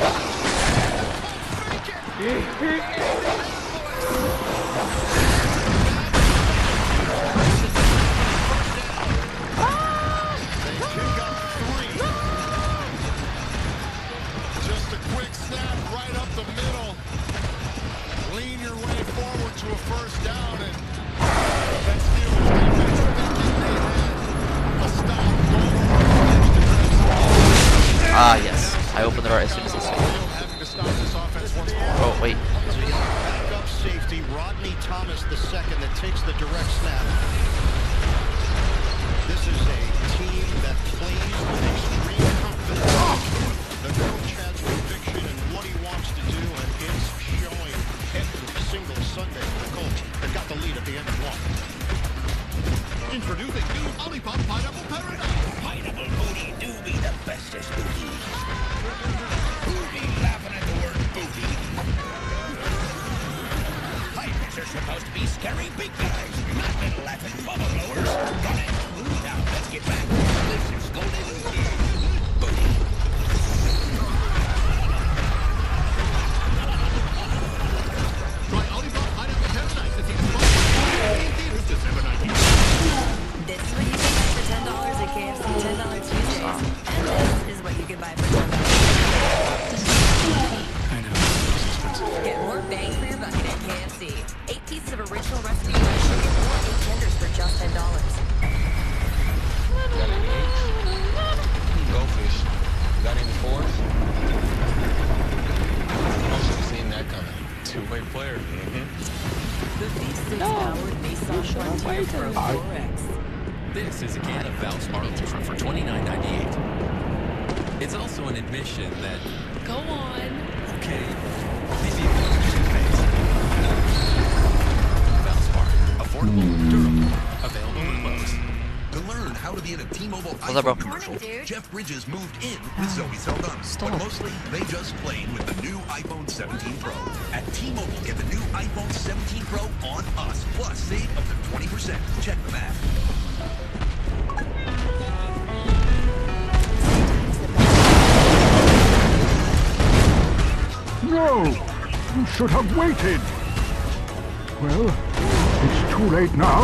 Just a quick snap right up the middle. Lean your way forward to a first down, and that Steelers defense thinking they had a stop goal. Ah, yes. I opened the door as soon as I saw it. Oh, wait. Backup safety, Rodney Thomas II, that takes the direct snap. This is a team that plays with extreme confidence. The coach has conviction in what he wants to do, and it's showing every single Sunday for the Colts. They've got the lead at the end of one. Introducing new Olipop Pineapple Paradise. Pineapple booty do be the bestest booty. Who be laughing at the word booty? Pirates are supposed to be scary big guys, not little laughing bubble blowers. Got it? Now let's get back. This is golden booty. Try Olipop Pineapple Paradise. It's in theaters December 19th. This is what you can buy for $10 at KFC $10 Tuesdays. And this is what you can buy for $10. I know. Get more bang for your bucket at KFC. 8 pieces of original recipe fried chicken or 8 tenders for just $10. Got any eggs? Goldfish. Got any fours? I should have seen that coming. Two-way player. The Feast is powered Nissan Frontier Pro 4X. This is a can of Valspar Ultra for $29.98. It's also an admission that... Go on. Okay, maybe it was toothpaste. Valspar. Affordable, durable, available in Lowe's. To learn how to be in a T-Mobile What's up, bro? iPhone commercial, Jeff Bridges moved in with Zoe Saldana. Stop. But mostly, they just played with the new iPhone 17 Pro. At T-Mobile, get the new iPhone 17 Pro on us. Plus, save up to 20%. Check the math. No! You should have waited! Well, it's too late now.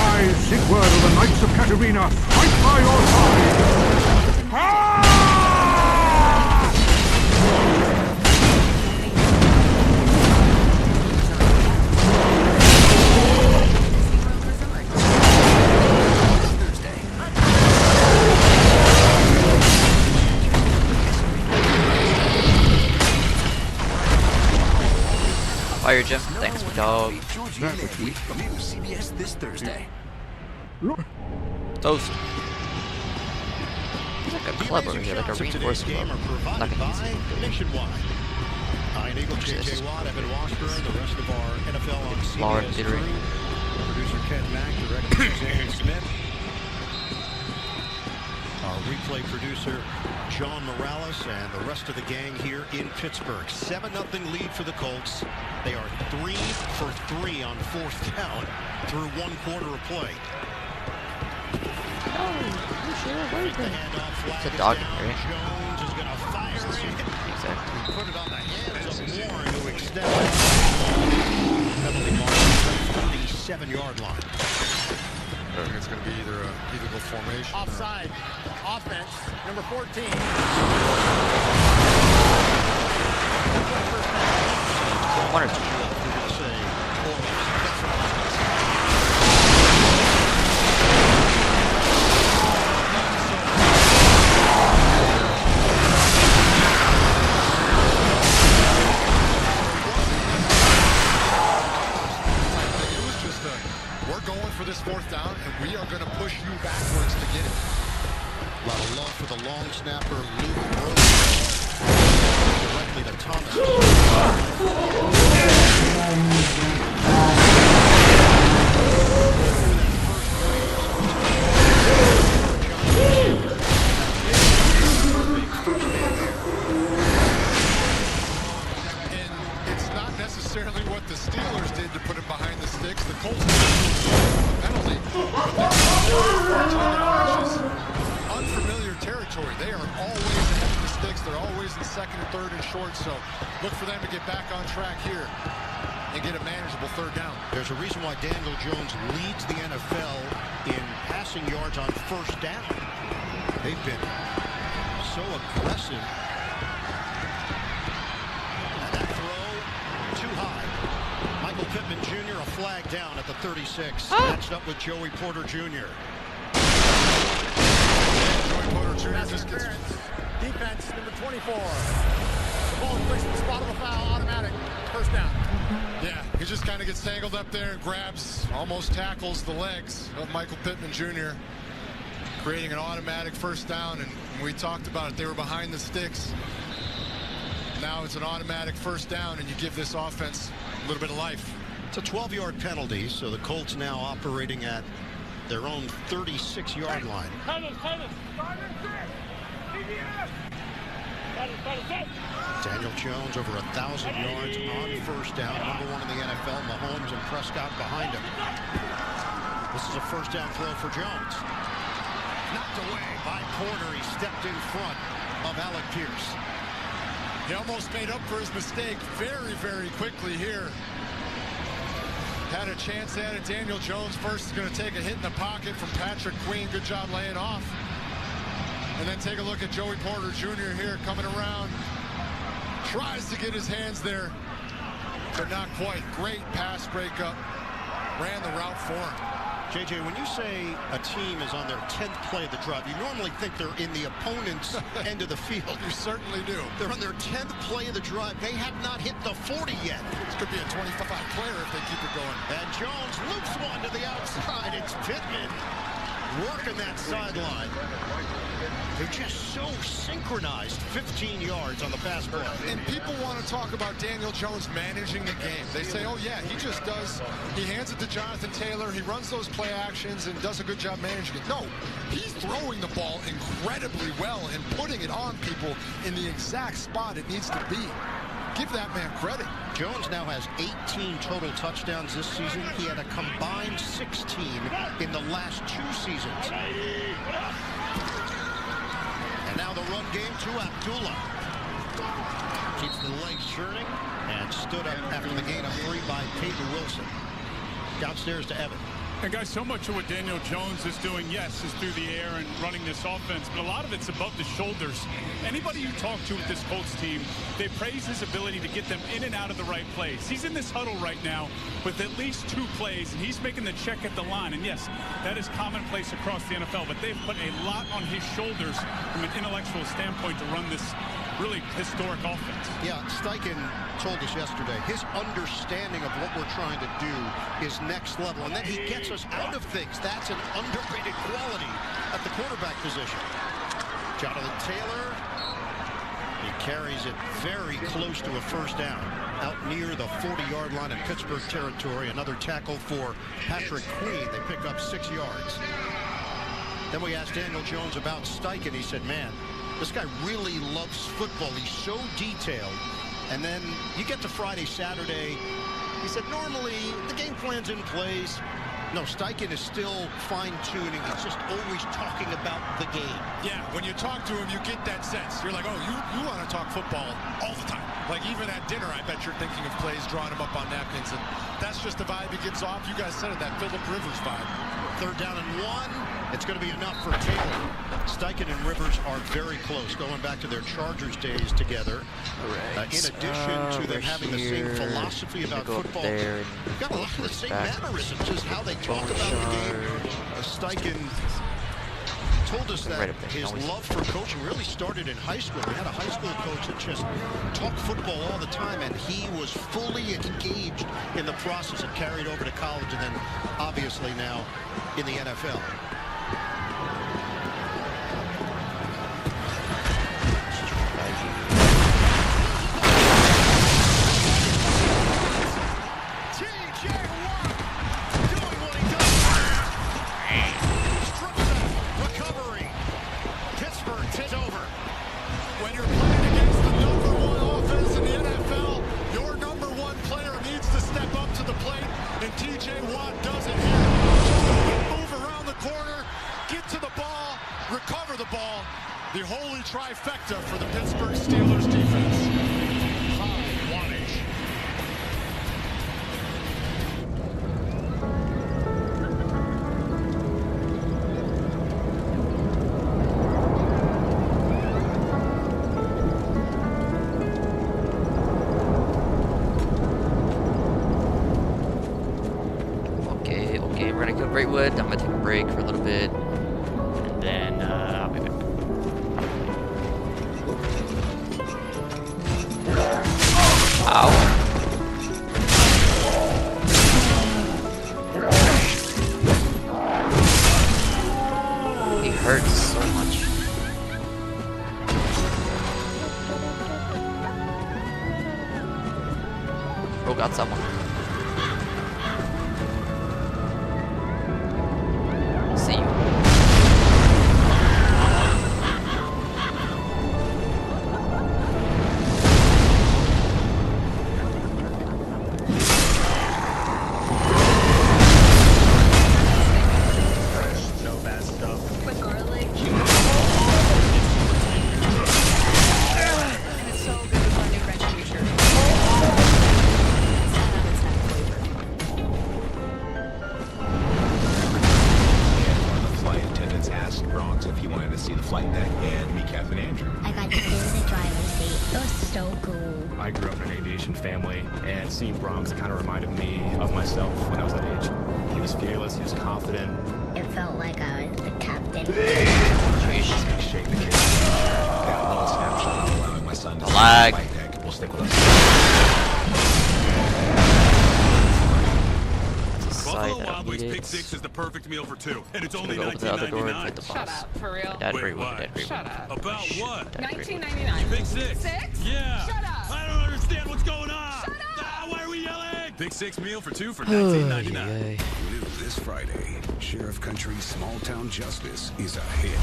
I, Sigward of the Knights of Katarina, fight by your side! Ah! Fire Jim. Thanks, my dog. New CBS this Thursday. Toast. There's like a club over here, like a reinforcement club. I'm not gonna use it. Nationwide. Ian Eagle, J.J. Watt, Evan Washburn, the rest of our NFL on Laura CBS Diddery. crew. Producer Ken Mack, director Suzanne Smith. Our replay producer, John Morales, and the rest of the gang here in Pittsburgh. 7-0 lead for the Colts. They are 3 for 3 on fourth down through one quarter of play. It's a dog, right? Jones is going to fire Exactly. Put it on the hands of Warren, who extends heavily marked 37-yard line. I think it's going to be either a illegal formation. Offside. Offense. Number 14. One or two. We're going for this fourth down, and we are going to push you backwards to get it. A lot of love for the long snapper, Luke Rose. carries and second and third and short. So look for them to get back on track here and get a manageable third down. There's a reason why Daniel Jones leads the NFL in passing yards on first down. They've been so aggressive. And that throw too high. Michael Pittman Jr. a flag down at the 36. Matched up with Joey Porter Jr. Joey Porter Jr. just gets defense number 24. The ball clicks in the spot of the foul, automatic first down. Yeah, he just kind of gets tangled up there and grabs, almost tackles the legs of Michael Pittman Jr., creating an automatic first down. And we talked about it, they were behind the sticks. Now it's an automatic first down, and you give this offense a little bit of life. It's a 12-yard penalty, so the Colts now operating at their own 36-yard line. Daniel Jones over 1,000 yards on first down, #1 in the NFL. Mahomes and Prescott behind him. This is a first down throw for Jones. Knocked away by Porter. He stepped in front of Alec Pierce. He almost made up for his mistake very, very quickly here. Had a chance at it. Daniel Jones first is going to take a hit in the pocket from Patrick Queen. Good job laying off. And then take a look at Joey Porter Jr. here coming around. Tries to get his hands there, but not quite. Great pass breakup. Ran the route for him. JJ, when you say a team is on their 10th play of the drive, you normally think they're in the opponent's end of the field. You certainly do. They're on their 10th play of the drive. They have not hit the 40 yet. This could be a 25 player if they keep it going. And Jones loops one to the outside. It's Pittman working that sideline. They're just so synchronized. 15 yards on the pass play. And people want to talk about Daniel Jones managing the game. They say, oh yeah, he just does. He hands it to Jonathan Taylor. He runs those play actions and does a good job managing it. No, he's throwing the ball incredibly well and putting it on people in the exact spot it needs to be. Give that man credit. Jones now has 18 total touchdowns this season. He had a combined 16 in the last 2 seasons. And now the run game to Abdullah. Keeps the legs churning and stood up after the gain of 3 by Peyton Wilson. Downstairs to Evan. And guys, so much of what Daniel Jones is doing, yes, is through the air and running this offense, but a lot of it's above the shoulders. Anybody you talk to with this Colts team, they praise his ability to get them in and out of the right place. He's in this huddle right now with at least 2 plays, and he's making the check at the line. And yes, that is commonplace across the NFL, but they've put a lot on his shoulders from an intellectual standpoint to run this really historic offense. Yeah, Steichen told us yesterday his understanding of what we're trying to do is next level, and then he gets us out of things. That's an underrated quality at the quarterback position. Jonathan Taylor, he carries it very close to a first down, out near the 40-yard line in Pittsburgh territory. Another tackle for Patrick Queen. They pick up 6 yards. Then we asked Daniel Jones about Steichen. He said, man, this guy really loves football. He's so detailed. And then you get to Friday, Saturday. He said, normally the game plan's in place. No, Steichen is still fine-tuning. He's just always talking about the game. Yeah, when you talk to him, you get that sense. You're like, oh, you want to talk football all the time. Like even at dinner, I bet you're thinking of plays, drawing them up on napkins. And that's just the vibe he gives off. You guys said it, that Phillip Rivers vibe. 3rd down and 1. It's going to be enough for Taylor. Steichen and Rivers are very close, going back to their Chargers days together. Right. In addition to them having the same philosophy about football, they've got a lot of the same mannerisms, just how they talk about the game. Steichen told us that his love for coaching really started in high school. We had a high school coach that just talked football all the time, and he was fully engaged in the process and carried over to college, and then obviously now in the NFL. Trifecta for the Pittsburgh Steelers defense. High wattage. Okay, we're gonna kill Greatwood. I'm gonna take a break for a little bit, and then I'll be back. Ow. He hurts so much. Bro got someone. See you. No bad stuff. Quick garlic. It's so good with our new French t-shirt. One of the flight attendants asked Bronx if he wanted to see the flight deck and meet Captain Andrew. I got to sit in the driver's seat. It was so cool. I grew up in an aviation family, and seeing Bronx kind of reminded me of myself when I was that age. He was fearless, he was confident. It felt like I was the captain. Shake the kid. Got a little snapshot of allowing my son to see the Lag. flight deck. We'll stick with us. Buffalo Wild Wings Pick 6 is the perfect meal for two, and it's only Go over to the other door and fight $19.99. the boss. Shut up, for real? My dad Wait, agreed with why? my dad agreed Shut with up. About what? $19.99. Pick 6. Six? Yeah. Shut up. I don't understand what's going on. Shut up. Ah, why are we yelling? Pick 6 meal for two for me. $19.99. New this Friday, Sheriff Country's Small Town Justice is a hit.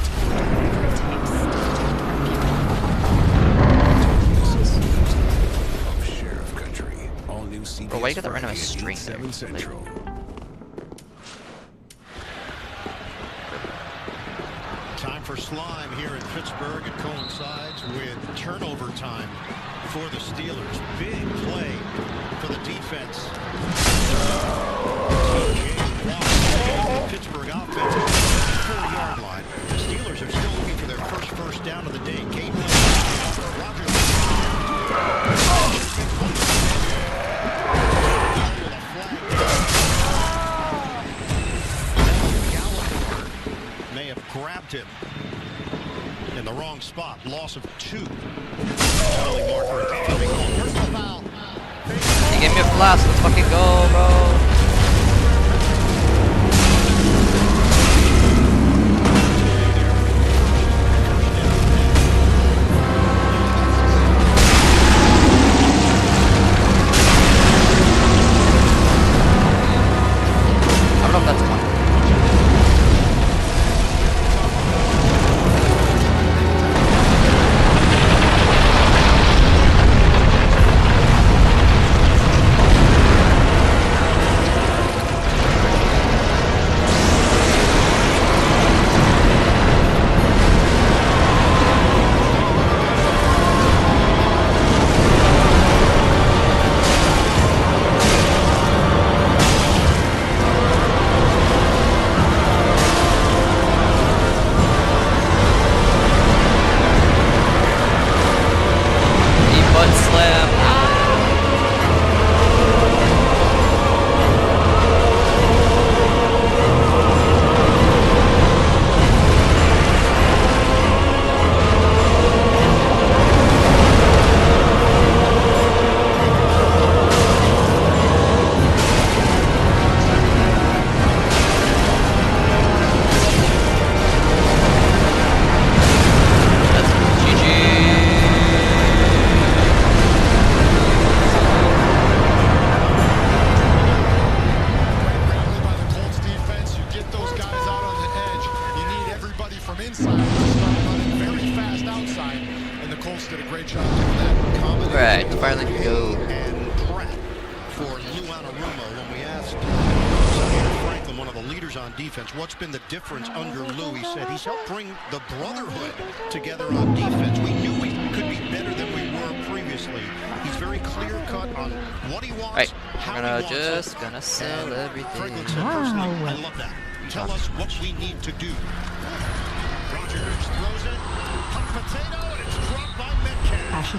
Of Sheriff Country, all new CBS Bro, why you got that Friday random at string 7 there? Central. Time for slime here in Pittsburgh. It coincides with turnover time for the Steelers. Big play for the defense. Pittsburgh offense at the 4-yard line. The Steelers are still looking for their first down of the day. Kate may have grabbed him in the wrong spot. Loss of 2. Penalty marker at the 30. Personal foul. He gave me a flash. Let's fucking go, bro. I don't know if that's one. Butt slam. That's GG. From inside to start running very fast outside, and the Colts did a great job doing that. Right, finally can go. And trap for Lou Anarumo. When we asked Senator Franklin, one of the leaders on defense, what's been the difference under Lou, he said he's helped bring the brotherhood together on defense. We knew we could be be better than we were previously. He's very clear-cut on what he wants, Right, how we're he gonna wants just gonna sell everything. Franklin said personally, I love that. Tell us what we need to do. Rogers throws it. Hot potato, and it's dropped by Metcalf.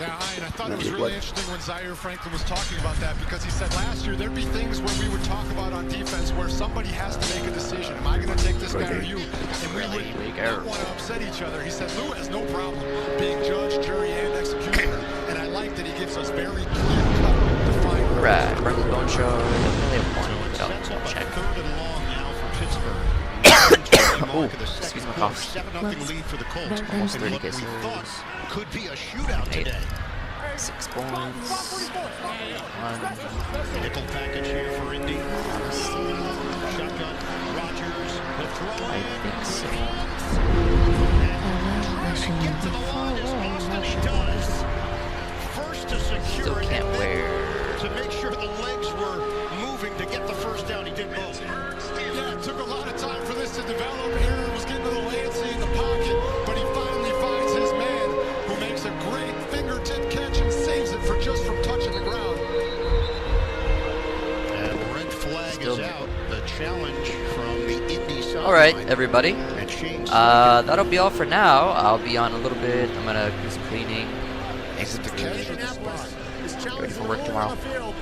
Yeah, and I thought it was really interesting when Zaire Franklin was talking about that, because he said last year there'd be things when we would talk about on defense where somebody has to make a decision. Am I going to take this guy or you? And we would not want to upset each other. He said Lou has no problem being judge, jury, and executioner. And I like that he gives us very clear-cut, defined. Right, Franklin going show. Definitely one without check. Third and long now for Pittsburgh. Oh, excuse my cough. 7-0 lead for the Colts. Almost And 30 what we kisses. thought could be a shootout today. 6 points. 1. Nickel package here for Indy. Shotgun. Rogers. The throw. I think so. Get to the line as Austin he does. First to secure Still it, can't and then wear. to make sure the legs were moving to get the first down. He did both. Yeah, it took a lot of time for this to develop. Aaron was getting a little antsy in the pocket, but he finally finds his man, who makes a great fingertip catch and saves it for just from touching the ground. And red flag is out. The challenge from the Indy side. All right, everybody. That'll be all for now. I'll be on a little bit. I'm gonna do some cleaning. Exit the Indianapolis is ready challenging for the work role tomorrow. on the field.